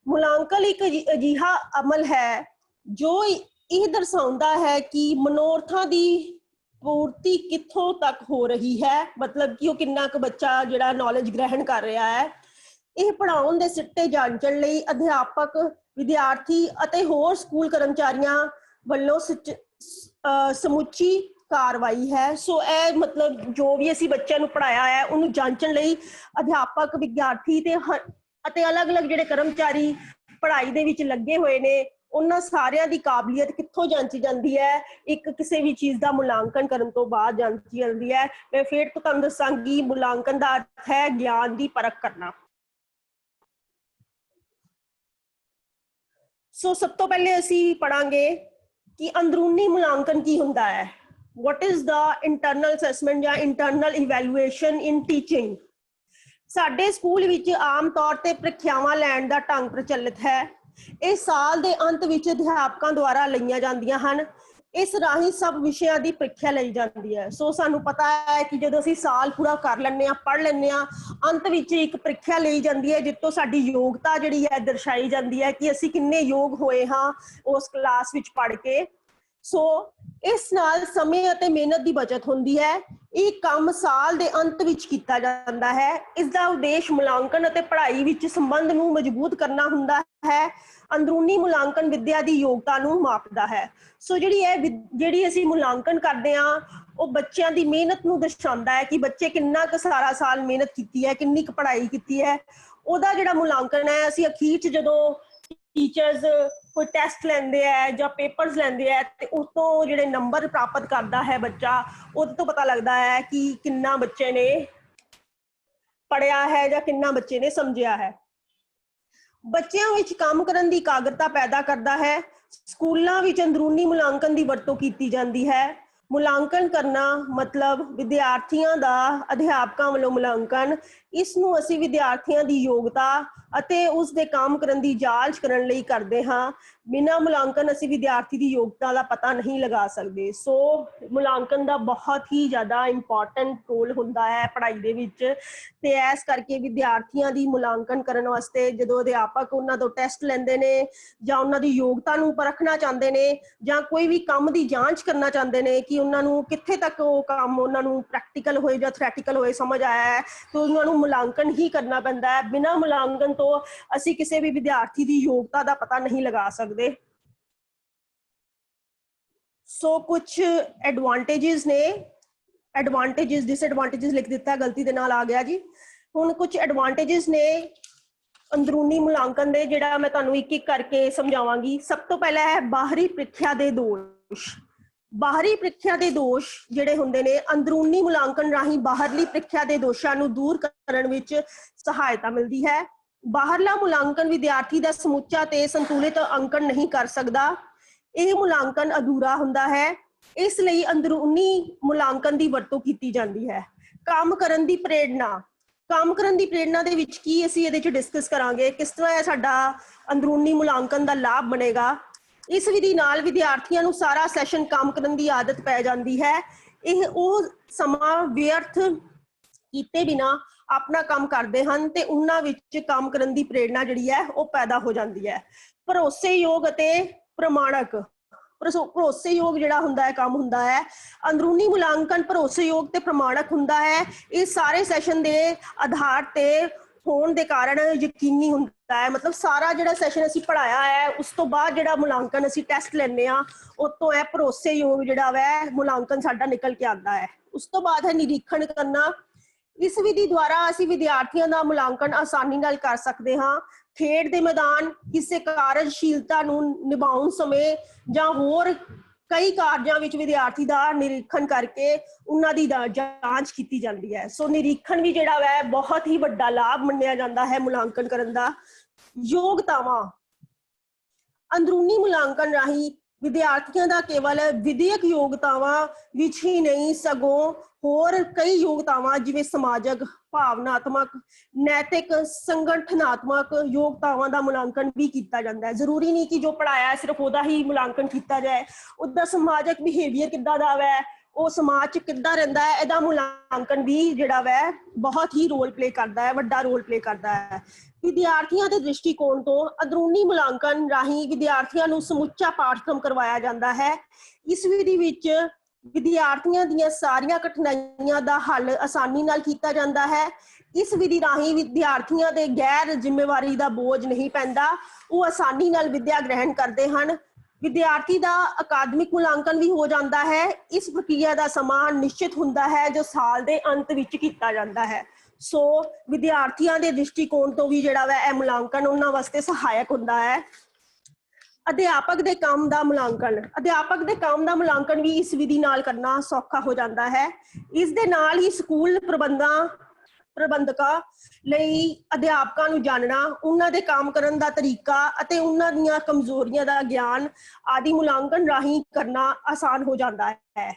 ਮੁਲਾਂਕਣ ਇੱਕ ਅਜਿਹਾ ਅਮਲ ਹੈ ਜੋ ਇਹ ਦਰਸਾਉਂਦਾ ਹੈ ਕਿ ਮਨੋਰਥਾਂ ਦੀ ਪੂਰਤੀ ਕਿੱਥੋਂ ਤੱਕ ਹੋ ਰਹੀ ਹੈ, ਮਤਲਬ ਕਿ ਉਹ ਕਿੰਨਾ ਕੁ ਬੱਚਾ ਜਿਹੜਾ ਨੌਲੇਜ ਗ੍ਰਹਿਣ ਕਰ ਰਿਹਾ ਹੈ। ਇਹ ਪੜ੍ਹਾਉਣ ਦੇ ਸਿੱਟੇ ਜਾਂਚਣ ਲਈ ਅਧਿਆਪਕ, ਵਿਦਿਆਰਥੀ ਅਤੇ ਹੋਰ ਸਕੂਲ ਕਰਮਚਾਰੀਆਂ ਵੱਲੋਂ ਸਮੁੱਚੀ ਕਾਰਵਾਈ ਹੈ। ਸੋ ਇਹ ਮਤਲਬ ਜੋ ਵੀ ਅਸੀਂ ਬੱਚਿਆਂ ਨੂੰ ਪੜ੍ਹਾਇਆ ਹੈ ਉਹਨੂੰ ਜਾਂਚਣ ਲਈ ਅਧਿਆਪਕ, ਵਿਦਿਆਰਥੀ ਅਤੇ ਅਲੱਗ-ਅਲੱਗ ਜਿਹੜੇ ਕਰਮਚਾਰੀ ਪੜ੍ਹਾਈ ਦੇ ਵਿੱਚ ਲੱਗੇ ਹੋਏ ਨੇ, ਉਹਨਾਂ ਸਾਰਿਆਂ ਦੀ ਕਾਬਲੀਅਤ ਕਿੱਥੋਂ ਜਾਂਚੀ ਜਾਂਦੀ ਹੈ? ਇੱਕ ਕਿਸੇ ਵੀ ਚੀਜ਼ ਦਾ ਮੁਲਾਂਕਣ ਕਰਨ ਤੋਂ ਬਾਅਦ ਜਾਂਚੀ ਜਾਂਦੀ ਹੈ। ਮੈਂ ਫਿਰ ਤੋਂ ਤੁਹਾਨੂੰ ਦੱਸਾਂਗੀ, ਮੁਲਾਂਕਣ ਦਾ ਅਰਥ ਹੈ ਗਿਆਨ ਦੀ ਪਰਖ ਕਰਨਾ। ਸੋ ਸਭ ਤੋਂ ਪਹਿਲੇ ਅਸੀਂ ਪੜਾਂਗੇ ਕਿ ਅੰਦਰੂਨੀ ਮੁਲਾਂਕਣ ਕੀ ਹੁੰਦਾ ਹੈ। What is the internal assessment ਜਾਂ internal evaluation in teaching? ਸਾਡੇ ਸਕੂਲ ਵਿੱਚ ਆਮ ਤੌਰ ਤੇ ਪ੍ਰੀਖਿਆਵਾਂ ਲੈਣ ਦਾ ਢੰਗ ਪ੍ਰਚਲਿਤ ਹੈ। ਇਹ ਸਾਲ ਦੇ ਅੰਤ ਵਿੱਚ ਅਧਿਆਪਕਾਂ ਦੁਆਰਾ ਲਈਆਂ ਜਾਂਦੀਆਂ ਹਨ। ਇਸ ਰਾਹੀਂ ਸਭ ਵਿਸ਼ਿਆਂ ਦੀ ਪ੍ਰੀਖਿਆ ਲਈ ਜਾਂਦੀ ਹੈ। ਸੋ ਸਾਨੂੰ ਪਤਾ ਹੈ ਕਿ ਜਦੋਂ ਅਸੀਂ ਸਾਲ ਪੂਰਾ ਕਰ ਲੈਂਦੇ ਹਾਂ, ਪੜ੍ਹ ਲੈਂਦੇ ਹਾਂ, ਅੰਤ ਵਿੱਚ ਇੱਕ ਪ੍ਰੀਖਿਆ ਲਈ ਜਾਂਦੀ ਹੈ ਜਿਸ ਤੋਂ ਸਾਡੀ ਯੋਗਤਾ ਜਿਹੜੀ ਹੈ ਦਰਸਾਈ ਜਾਂਦੀ ਹੈ ਕਿ ਅਸੀਂ ਕਿੰਨੇ ਯੋਗ ਹੋਏ ਹਾਂ ਉਸ ਕਲਾਸ ਵਿੱਚ ਪੜ੍ਹ ਕੇ। ਸੋ ਇਸ ਨਾਲ ਸਮੇਂ ਅਤੇ ਮਿਹਨਤ ਦੀ ਬਚਤ ਹੁੰਦੀ ਹੈ। ਇਹ ਕੰਮ ਸਾਲ ਦੇ ਅੰਤ ਵਿੱਚ ਕੀਤਾ ਜਾਂਦਾ ਹੈ। ਇਸ ਦਾ ਉਦੇਸ਼ ਮੁਲਾਂਕਣ ਅਤੇ ਪੜ੍ਹਾਈ ਵਿੱਚ ਸੰਬੰਧ ਨੂੰ ਮਜ਼ਬੂਤ ਕਰਨਾ ਹੁੰਦਾ ਹੈ। ਅੰਦਰੂਨੀ ਮੁਲਾਂਕਣ ਵਿਦਿਆ ਦੀ ਯੋਗਤਾ ਨੂੰ ਮਾਪਦਾ ਹੈ। ਸੋ ਜਿਹੜੀ ਅਸੀਂ ਮੁਲਾਂਕਣ ਕਰਦੇ ਹਾਂ ਉਹ ਬੱਚਿਆਂ ਦੀ ਮਿਹਨਤ ਨੂੰ ਦਰਸਾਉਂਦਾ ਹੈ ਕਿ ਬੱਚੇ ਕਿੰਨਾ ਕੁ ਸਾਰਾ ਸਾਲ ਮਿਹਨਤ ਕੀਤੀ ਹੈ, ਕਿੰਨੀ ਕੁ ਪੜ੍ਹਾਈ ਕੀਤੀ ਹੈ। ਉਹਦਾ ਜਿਹੜਾ ਮੁਲਾਂਕਣ ਹੈ, ਅਸੀਂ ਅਖੀਰ 'ਚ ਜਦੋਂ ਟੀਚਰਸ ਕੋਈ ਟੈਸਟ ਲੈਂਦੇ ਹੈ ਜਾਂ ਪੇਪਰਸ ਲੈਂਦੇ ਹੈ ਤੇ ਉਸ ਤੋਂ ਜਿਹੜੇ ਨੰਬਰ ਪ੍ਰਾਪਤ ਕਰਦਾ ਹੈ ਬੱਚਾ, ਉਹਦੇ ਤੋਂ ਪਤਾ ਲੱਗਦਾ ਹੈ ਕਿ ਕਿੰਨਾ ਬੱਚੇ ਨੇ ਪੜ੍ਹਿਆ ਹੈ ਜਾਂ ਕਿੰਨਾ ਬੱਚੇ ਨੇ ਸਮਝਿਆ ਹੈ। ਬੱਚਿਆਂ ਵਿੱਚ ਕੰਮ ਕਰਨ ਦੀ ਇਕਾਗਰਤਾ ਪੈਦਾ ਕਰਦਾ ਹੈ। ਸਕੂਲਾਂ ਵਿੱਚ ਅੰਦਰੂਨੀ ਮੁਲਾਂਕਣ ਦੀ ਵਰਤੋਂ ਕੀਤੀ ਜਾਂਦੀ ਹੈ। ਮੁਲਾਂਕਣ ਕਰਨਾ ਮਤਲਬ ਵਿਦਿਆਰਥੀਆਂ ਦਾ ਅਧਿਆਪਕਾਂ ਵੱਲੋਂ ਮੁਲਾਂਕਣ। ਇਸ ਨੂੰ ਅਸੀਂ ਵਿਦਿਆਰਥੀਆਂ ਦੀ ਯੋਗਤਾ ਅਤੇ ਉਸ ਦੇ ਕੰਮ ਕਰਨ ਦੀ ਜਾਂਚ ਕਰਨ ਲਈ ਕਰਦੇ ਹਾਂ। ਬਿਨਾਂ ਮੁਲਾਂਕਣ ਅਸੀਂ ਵਿਦਿਆਰਥੀ ਦੀ ਯੋਗਤਾ ਦਾ ਪਤਾ ਨਹੀਂ ਲਗਾ ਸਕਦੇ। ਸੋ ਮੁਲਾਂਕਣ ਦਾ ਬਹੁਤ ਹੀ ਜ਼ਿਆਦਾ ਇੰਪੋਰਟੈਂਟ ਰੋਲ ਹੁੰਦਾ ਹੈ ਪੜ੍ਹਾਈ ਦੇ ਵਿੱਚ, ਤੇ ਇਸ ਕਰਕੇ ਵਿਦਿਆਰਥੀਆਂ ਦੀ ਮੁਲਾਂਕਣ ਕਰਨ ਵਾਸਤੇ ਜਦੋਂ ਅਧਿਆਪਕ ਉਹਨਾਂ ਤੋਂ ਟੈਸਟ ਲੈਂਦੇ ਨੇ ਜਾਂ ਉਹਨਾਂ ਦੀ ਯੋਗਤਾ ਨੂੰ ਪਰਖਣਾ ਚਾਹੁੰਦੇ ਨੇ ਜਾਂ ਕੋਈ ਵੀ ਕੰਮ ਦੀ ਜਾਂਚ ਕਰਨਾ ਚਾਹੁੰਦੇ ਨੇ ਕਿ ਉਹਨਾਂ ਨੂੰ ਕਿੱਥੇ ਤੱਕ ਉਹ ਕੰਮ ਉਹਨਾਂ ਨੂੰ ਪ੍ਰੈਕਟੀਕਲ ਹੋਏ ਜਾਂ ਥਿਓਰੈਟੀਕਲ ਹੋਏ ਸਮਝ ਆਇਆ ਹੈ, ਤਾਂ ਉਹਨਾਂ ਨੂੰ ਮੁਲਾਂਕਣ ਹੀ ਕਰਨਾ ਪੈਂਦਾ ਹੈ। ਬਿਨਾਂ ਮੁਲਾਂਕਣ ਤੋਂ ਅਸੀਂ ਕਿਸੇ ਵੀ ਵਿਦਿਆਰਥੀ ਦੀ ਯੋਗਤਾ ਦਾ ਪਤਾ ਨਹੀਂ ਲਗਾ ਸਕਦੇ। ਸੋ ਕੁਝ ਐਡਵਾਂਟੇजेस ਨੇ, ਐਡਵਾਂਟੇजेस ਡਿਸਐਡਵਾਂਟੇजेस ਲਿਖ ਦਿੱਤਾ, ਗਲਤੀ ਦੇ ਨਾਲ ਆ ਗਿਆ ਜੀ। ਹੁਣ ਕੁਝ ਐਡਵਾਂਟੇजेस ਨੇ ਅੰਦਰੂਨੀ ਮੁਲਾਂਕਣ ਦੇ, ਜਿਹੜਾ ਮੈਂ ਤੁਹਾਨੂੰ ਇੱਕ ਇੱਕ ਕਰਕੇ ਸਮਝਾਵਾਂਗੀ। ਸਭ ਤੋਂ ਪਹਿਲਾ ਹੈ ਬਾਹਰੀ ਪ੍ਰੀਖਿਆ ਦੇ ਦੋਸ਼। ਬਾਹਰੀ ਪ੍ਰੀਖਿਆ ਦੇ ਦੋਸ਼ ਜਿਹੜੇ ਹੁੰਦੇ ਨੇ, ਅੰਦਰੂਨੀ ਮੁਲਾਂਕਣ ਰਾਹੀਂ ਬਾਹਰਲੀ ਪ੍ਰੀਖਿਆ ਦੇ ਦੋਸ਼ਾਂ ਨੂੰ ਦੂਰ ਕਰਨ ਵਿੱਚ ਸਹਾਇਤਾ ਮਿਲਦੀ ਹੈ। ਬਾਹਰਲਾ ਮੁਲਾਂਕਣ ਵਿਦਿਆਰਥੀ ਦਾ ਸਮੁੱਚਾ ਤੇ ਸੰਤੁਲਿਤ ਅੰਕਣ ਨਹੀਂ ਕਰ ਸਕਦਾ। ਇਹ ਮੁਲਾਂਕਣ ਅਧੂਰਾ ਹੁੰਦਾ ਹੈ। ਇਸ ਲਈ ਅੰਦਰੂਨੀ ਮੁਲਾਂਕਣ ਦੀ ਵਰਤੋਂ ਕੀਤੀ ਜਾਂਦੀ ਹੈ। ਕੰਮ ਕਰਨ ਦੀ ਪ੍ਰੇਰਣਾ। ਕੰਮ ਕਰਨ ਦੀ ਪ੍ਰੇਰਣਾ ਦੇ ਵਿੱਚ ਕੀ ਅਸੀਂ ਇਹਦੇ 'ਚ ਡਿਸਕਸ ਕਰਾਂਗੇ, ਕਿਸ ਤਰ੍ਹਾਂ ਇਹ ਸਾਡਾ ਅੰਦਰੂਨੀ ਮੁਲਾਂਕਣ ਦਾ ਲਾਭ ਬਣੇਗਾ। ਇਸ ਵਿਧੀ ਨਾਲ ਵਿਦਿਆਰਥੀਆਂ ਨੂੰ ਸਾਰਾ ਸੈਸ਼ਨ ਕੰਮ ਕਰਨ ਦੀ ਆਦਤ ਪੈ ਜਾਂਦੀ ਹੈ। ਇਹ ਉਹ ਸਮਾਂ ਵਿਅਰਥ ਕੀਤੇ ਬਿਨਾਂ ਆਪਣਾ ਕੰਮ ਕਰਦੇ ਹਨ ਤੇ ਉਹਨਾਂ ਵਿੱਚ ਕੰਮ ਕਰਨ ਦੀ ਪ੍ਰੇਰਣਾ ਜਿਹੜੀ ਹੈ ਉਹ ਪੈਦਾ ਹੋ ਜਾਂਦੀ ਹੈ। ਭਰੋਸੇਯੋਗ ਅਤੇ ਪ੍ਰਮਾਣਕ। ਭਰੋਸੇਯੋਗ ਜਿਹੜਾ ਹੁੰਦਾ ਹੈ ਕੰਮ ਹੁੰਦਾ ਹੈ, ਅੰਦਰੂਨੀ ਮੁਲਾਂਕਣ ਭਰੋਸੇਯੋਗ ਤੇ ਪ੍ਰਮਾਣਕ ਹੁੰਦਾ ਹੈ। ਇਹ ਸਾਰੇ ਸੈਸ਼ਨ ਦੇ ਆਧਾਰ ਤੇ ਹੋਣ ਦੇ ਕਾਰਨ ਯਕੀਨੀ ਹੁੰਦਾ ਹੈ। ਮਤਲਬ ਸਾਰਾ ਜਿਹੜਾ ਸੈਸ਼ਨ ਅਸੀਂ ਪੜ੍ਹਾਇਆ ਹੈ ਉਸ ਤੋਂ ਬਾਅਦ ਜਿਹੜਾ ਮੁਲਾਂਕਣ ਅਸੀਂ ਟੈਸਟ ਲੈਂਦੇ ਹਾਂ ਉਸ ਤੋਂ ਇਹ ਭਰੋਸੇਯੋਗ ਜਿਹੜਾ ਵੈ ਮੁਲਾਂਕਣ ਸਾਡਾ ਨਿਕਲ ਕੇ ਆਉਂਦਾ ਹੈ। ਉਸ ਤੋਂ ਬਾਅਦ ਹੈ ਨਿਰੀਖਣ ਕਰਨਾ। ਇਸ ਵਿਧੀ ਦੁਆਰਾ ਅਸੀਂ ਵਿਦਿਆਰਥੀਆਂ ਦਾ ਮੁਲਾਂਕਣ ਆਸਾਨੀ ਨਾਲ ਕਰ ਸਕਦੇ ਹਾਂ। ਖੇਡ ਦੇ ਮੈਦਾਨ, ਕਿਸੇ ਕਾਰਜਸ਼ੀਲਤਾ ਨੂੰ ਨਿਭਾਉਣ ਸਮੇਂ ਜਾਂ ਹੋਰ ਕਈ ਕਾਰਜਾਂ ਵਿੱਚ ਵਿਦਿਆਰਥੀ ਦਾ ਨਿਰੀਖਣ ਕਰਕੇ ਉਹਨਾਂ ਦੀ ਜਾਂਚ ਕੀਤੀ ਜਾਂਦੀ ਹੈ। ਸੋ ਨਿਰੀਖਣ ਵੀ ਜਿਹੜਾ ਵੈ ਬਹੁਤ ਹੀ ਵੱਡਾ ਲਾਭ ਮੰਨਿਆ ਜਾਂਦਾ ਹੈ ਮੁਲਾਂਕਣ ਕਰਨ ਦਾ। ਯੋਗਤਾਵਾਂ। ਅੰਦਰੂਨੀ ਮੁਲਾਂਕਣ ਰਾਹੀਂ ਵਿਦਿਆਰਥੀਆਂ ਦਾ ਕੇਵਲ ਵਿਦਿਅਕ ਯੋਗਤਾਵਾਂ ਵਿੱਚ ਹੀ ਨਹੀਂ ਸਗੋਂ ਹੋਰ ਕਈ ਯੋਗਤਾਵਾਂ ਜਿਵੇਂ ਸਮਾਜਿਕ, ਭਾਵਨਾਤਮਕ, ਨੈਤਿਕ, ਸੰਗਠਨਾਤਮਕ ਯੋਗਤਾਵਾਂ ਦਾ ਮੁਲਾਂਕਣ ਵੀ ਕੀਤਾ ਜਾਂਦਾ ਹੈ। ਜ਼ਰੂਰੀ ਨਹੀਂ ਕਿ ਜੋ ਪੜਾਇਆ ਸਿਰਫ ਉਹਦਾ ਹੀ ਮੁਲਾਂਕਣ ਕੀਤਾ ਜਾਏ, ਉਹਦਾ ਸਮਾਜਿਕ ਬਿਹੇਵੀਅਰ ਕਿੱਦਾਂ ਦਾ ਵੈ, ਉਹ ਸਮਾਜ 'ਚ ਕਿੱਦਾਂ ਰਹਿੰਦਾ ਹੈ, ਇਹਦਾ ਮੁਲਾਂਕਣ ਵੀ ਜਿਹੜਾ ਵੈ ਬਹੁਤ ਹੀ ਰੋਲ ਪਲੇ ਕਰਦਾ ਹੈ, ਵੱਡਾ ਰੋਲ ਪਲੇ ਕਰਦਾ ਹੈ। ਵਿਦਿਆਰਥੀਆਂ ਦੇ ਦ੍ਰਿਸ਼ਟੀਕੋਣ ਤੋਂ ਅੰਦਰੂਨੀ ਮੁਲਾਂਕਣ ਰਾਹੀਂ ਵਿਦਿਆਰਥੀਆਂ ਨੂੰ ਸਮੁੱਚਾ ਪਾਠਕ੍ਰਮ ਕਰਵਾਇਆ ਜਾਂਦਾ ਹੈ। ਇਸ ਵਿਧੀ ਵਿੱਚ ਵਿਦਿਆਰਥੀਆਂ ਦੀਆਂ ਸਾਰੀਆਂ ਕਠਿਨਾਈਆਂ ਦਾ ਹੱਲ ਆਸਾਨੀ ਨਾਲ ਕੀਤਾ ਜਾਂਦਾ ਹੈ। ਇਸ ਵਿਧੀ ਰਾਹੀਂ ਵਿਦਿਆਰਥੀਆਂ ਦੇ ਗੈਰ ਜ਼ਿੰਮੇਵਾਰੀ ਦਾ ਬੋਝ ਨਹੀਂ ਪੈਂਦਾ, ਉਹ ਆਸਾਨੀ ਨਾਲ ਵਿੱਦਿਆ ਗ੍ਰਹਿਣ ਕਰਦੇ ਹਨ। ਵਿਦਿਆਰਥੀ ਦਾ ਅਕਾਦਮਿਕ ਮੁਲਾਂਕਣ ਵੀ ਹੋ ਜਾਂਦਾ ਹੈ। ਇਸ ਪ੍ਰਕਿਰਿਆ ਦਾ ਸਮਾਂ ਨਿਸ਼ਚਿਤ ਹੁੰਦਾ ਹੈ ਜੋ ਸਾਲ ਦੇ ਅੰਤ ਵਿੱਚ ਕੀਤਾ ਜਾਂਦਾ ਹੈ। ਸੋ ਵਿਦਿਆਰਥੀਆਂ ਦੇ ਦ੍ਰਿਸ਼ਟੀਕੋਣ ਤੋਂ ਵੀ ਜਿਹੜਾ ਵਾ ਇਹ ਮੁਲਾਂਕਣ ਉਹਨਾਂ ਵਾਸਤੇ ਸਹਾਇਕ ਹੁੰਦਾ ਹੈ। ਅਧਿਆਪਕ ਦੇ ਕੰਮ ਦਾ ਮੁਲਾਂਕਣ, ਅਧਿਆਪਕ ਦੇ ਕੰਮ ਦਾ ਮੁਲਾਂਕਣ ਵੀ ਇਸ ਵਿਧੀ ਨਾਲ ਕਰਨਾ ਸੌਖਾ ਹੋ ਜਾਂਦਾ ਹੈ। ਇਸ ਦੇ ਨਾਲ ਹੀ ਸਕੂਲ ਪ੍ਰਬੰਧਕਾਂ ਲਈ ਅਧਿਆਪਕਾਂ ਨੂੰ ਜਾਣਨਾ, ਉਹਨਾਂ ਦੇ ਕੰਮ ਕਰਨ ਦਾ ਤਰੀਕਾ ਅਤੇ ਉਹਨਾਂ ਦੀਆਂ ਕਮਜ਼ੋਰੀਆਂ ਦਾ ਗਿਆਨ ਆਦਿ ਮੁਲਾਂਕਣ ਰਾਹੀਂ ਕਰਨਾ ਆਸਾਨ ਹੋ ਜਾਂਦਾ ਹੈ।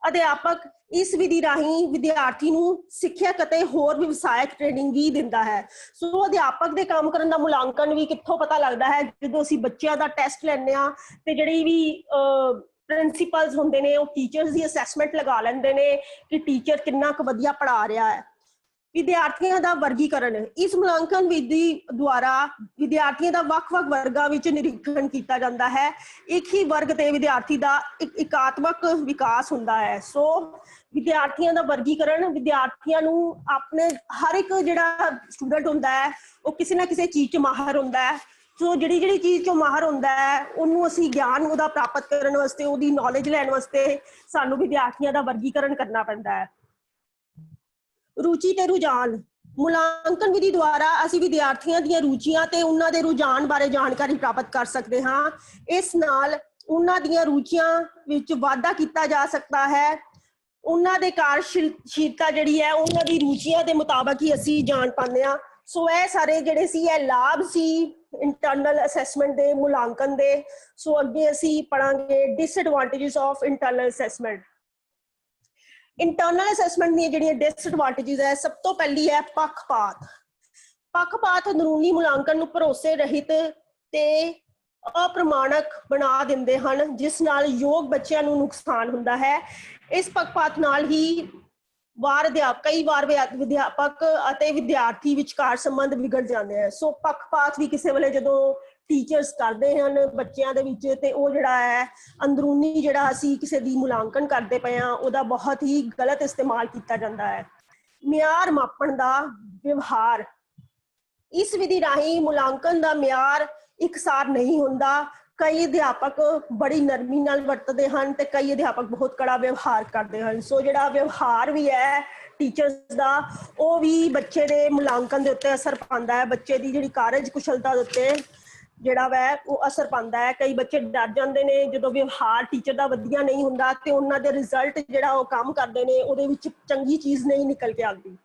ਅਧਿਆਪਕ ਇਸ ਵਿਧੀ ਰਾਹੀਂ ਵਿਦਿਆਰਥੀ ਨੂੰ ਸਿੱਖਿਅਕ ਅਤੇ ਹੋਰ ਵਿਵਸਾਇਕ ਟ੍ਰੇਨਿੰਗ ਵੀ ਦਿੰਦਾ ਹੈ। ਸੋ ਅਧਿਆਪਕ ਦੇ ਕੰਮ ਕਰਨ ਦਾ ਮੁਲਾਂਕਣ ਵੀ ਕਿੱਥੋਂ ਪਤਾ ਲੱਗਦਾ ਹੈ, ਜਦੋਂ ਅਸੀਂ ਬੱਚਿਆਂ ਦਾ ਟੈਸਟ ਲੈਂਦੇ ਹਾਂ ਤੇ ਜਿਹੜੀ ਵੀ ਪ੍ਰਿੰਸੀਪਲਸ ਹੁੰਦੇ ਨੇ ਉਹ ਟੀਚਰਸ ਦੀ ਅਸੈਸਮੈਂਟ ਲਗਾ ਲੈਂਦੇ ਨੇ ਕਿ ਟੀਚਰ ਕਿੰਨਾ ਕੁ ਵਧੀਆ ਪੜ੍ਹਾ ਰਿਹਾ ਹੈ। ਵਿਦਿਆਰਥੀਆਂ ਦਾ ਵਰਗੀਕਰਨ, ਇਸ ਮੁਲਾਂਕਣ ਵਿਧੀ ਦੁਆਰਾ ਵਿਦਿਆਰਥੀਆਂ ਦਾ ਵੱਖ-ਵੱਖ ਵਰਗਾਂ ਵਿੱਚ ਨਿਰੀਖਣ ਕੀਤਾ ਜਾਂਦਾ ਹੈ। ਇੱਕ ਹੀ ਵਰਗ ਤੇ ਵਿਦਿਆਰਥੀ ਦਾ ਇਕਾਤਮਕ ਵਿਕਾਸ ਹੁੰਦਾ ਹੈ। ਸੋ ਵਿਦਿਆਰਥੀਆਂ ਦਾ ਵਰਗੀਕਰਨ, ਵਿਦਿਆਰਥੀਆਂ ਨੂੰ ਆਪਣੇ ਹਰ ਇੱਕ ਜਿਹੜਾ ਸਟੂਡੈਂਟ ਹੁੰਦਾ ਹੈ ਉਹ ਕਿਸੇ ਨਾ ਕਿਸੇ ਚੀਜ਼ 'ਚ ਮਾਹਰ ਹੁੰਦਾ ਹੈ। ਸੋ ਜਿਹੜੀ ਚੀਜ਼ 'ਚੋਂ ਮਾਹਰ ਹੁੰਦਾ ਹੈ ਉਹਨੂੰ ਅਸੀਂ ਗਿਆਨ ਉਹਦਾ ਪ੍ਰਾਪਤ ਕਰਨ ਵਾਸਤੇ, ਉਹਦੀ ਨੌਲੇਜ ਲੈਣ ਵਾਸਤੇ ਸਾਨੂੰ ਵਿਦਿਆਰਥੀਆਂ ਦਾ ਵਰਗੀਕਰਨ ਕਰਨਾ ਪੈਂਦਾ ਹੈ। ਰੁਚੀ ਤੇ ਰੁਝਾਨ, ਮੁਲਾਂਕਣ ਵਿਧੀ ਦੁਆਰਾ ਅਸੀਂ ਵਿਦਿਆਰਥੀਆਂ ਦੀਆਂ ਰੁਚੀਆਂ ਤੇ ਉਹਨਾਂ ਦੇ ਰੁਝਾਨ ਬਾਰੇ ਜਾਣਕਾਰੀ ਪ੍ਰਾਪਤ ਕਰ ਸਕਦੇ ਹਾਂ। ਇਸ ਨਾਲ ਉਹਨਾਂ ਦੀਆਂ ਰੁਚੀਆਂ ਵਿੱਚ ਵਾਧਾ ਕੀਤਾ ਜਾ ਸਕਦਾ ਹੈ। ਉਹਨਾਂ ਦੇ ਕਾਰਜਸ਼ੀਲਤਾ ਜਿਹੜੀ ਹੈ ਉਹਨਾਂ ਦੀ ਰੁਚੀਆਂ ਦੇ ਮੁਤਾਬਕ ਹੀ ਅਸੀਂ ਜਾਣ ਪਾਉਂਦੇ ਹਾਂ। ਸੋ ਇਹ ਸਾਰੇ ਜਿਹੜੇ ਸੀ ਇਹ ਲਾਭ ਸੀ ਇੰਟਰਨਲ ਅਸੈਸਮੈਂਟ ਦੇ, ਮੁਲਾਂਕਣ ਦੇ। ਸੋ ਅੱਗੇ ਅਸੀਂ ਪੜਾਂਗੇ disadvantages of internal assessment. Internal assessment ਦੀਆਂ ਜਿਹੜੀਆਂ ਡਿਸਐਡਵਾਂਟੇਜਸ ਹੈ, ਸਭ ਤੋਂ ਪਹਿਲੀ ਹੈ ਪੱਖਪਾਤ। ਪੱਖਪਾਤ ਅੰਦਰੂਨੀ ਮੁਲਾਂਕਣ ਨੂੰ ਭਰੋਸੇ ਰਹਿਤ ਤੇ ਅਪ੍ਰਮਾਣਕ ਬਣਾ ਦਿੰਦੇ ਹਨ, ਜਿਸ ਨਾਲ ਯੋਗ ਬੱਚਿਆਂ ਨੂੰ ਨੁਕਸਾਨ ਹੁੰਦਾ ਹੈ। ਇਸ ਪੱਖਪਾਤ ਨਾਲ ਹੀ ਕਈ ਵਾਰ ਵਿਦਿਆਪਕ ਅਤੇ ਵਿਦਿਆਰਥੀ ਵਿਚਕਾਰ ਸੰਬੰਧ ਵਿਗੜ ਜਾਂਦੇ ਹਨ। ਸੋ ਪੱਖਪਾਤ ਵੀ ਕਿਸੇ ਵੇਲੇ ਜਦੋਂ ਟੀਚਰਸ ਕਰਦੇ ਹਨ ਬੱਚਿਆਂ ਦੇ ਵਿੱਚ, ਤੇ ਉਹ ਜਿਹੜਾ ਹੈ ਅੰਦਰੂਨੀ ਜਿਹੜਾ ਅਸੀਂ ਕਿਸੇ ਦੀ ਮੁਲਾਂਕਣ ਕਰਦੇ ਪਏ ਹਾਂ ਉਹਦਾ ਬਹੁਤ ਹੀ ਗਲਤ ਇਸਤੇਮਾਲ ਕੀਤਾ ਜਾਂਦਾ ਹੈ। ਮਿਆਰ ਮਾਪਣ ਦਾ ਵਿਵਹਾਰ, ਇਸ ਵਿਧੀ ਰਾਹੀਂ ਮੁਲਾਂਕਣ ਦਾ ਮਿਆਰ ਇਕਸਾਰ ਨਹੀਂ ਹੁੰਦਾ। ਕਈ ਅਧਿਆਪਕ ਬੜੀ ਨਰਮੀ ਨਾਲ ਵਰਤਦੇ ਹਨ ਤੇ ਕਈ ਅਧਿਆਪਕ ਬਹੁਤ ਕੜਾ ਵਿਵਹਾਰ ਕਰਦੇ ਹਨ। ਸੋ ਜਿਹੜਾ ਵਿਵਹਾਰ ਵੀ ਹੈ ਟੀਚਰਸ ਦਾ, ਉਹ ਵੀ ਬੱਚੇ ਦੇ ਮੁਲਾਂਕਣ ਦੇ ਉੱਤੇ ਅਸਰ ਪਾਉਂਦਾ ਹੈ, ਬੱਚੇ ਦੀ ਜਿਹੜੀ ਕਾਰਜ ਕੁਸ਼ਲਤਾ ਦੇ ਉੱਤੇ ਜਿਹੜਾ ਵੈ ਉਹ ਅਸਰ ਪਾਉਂਦਾ ਹੈ। ਕਈ ਬੱਚੇ ਡਰ ਜਾਂਦੇ ਨੇ ਜਦੋਂ ਵਿਵਹਾਰ ਟੀਚਰ ਦਾ ਵਧੀਆ ਨਹੀਂ ਹੁੰਦਾ ਤੇ ਉਹਨਾਂ ਦੇ ਰਿਜ਼ਲਟ ਜਿਹੜਾ ਉਹ ਕੰਮ ਕਰਦੇ ਨੇ ਉਹਦੇ ਵਿੱਚ ਚੰਗੀ ਚੀਜ਼ ਨਹੀਂ ਨਿਕਲ ਕੇ ਆਉਂਦੀ।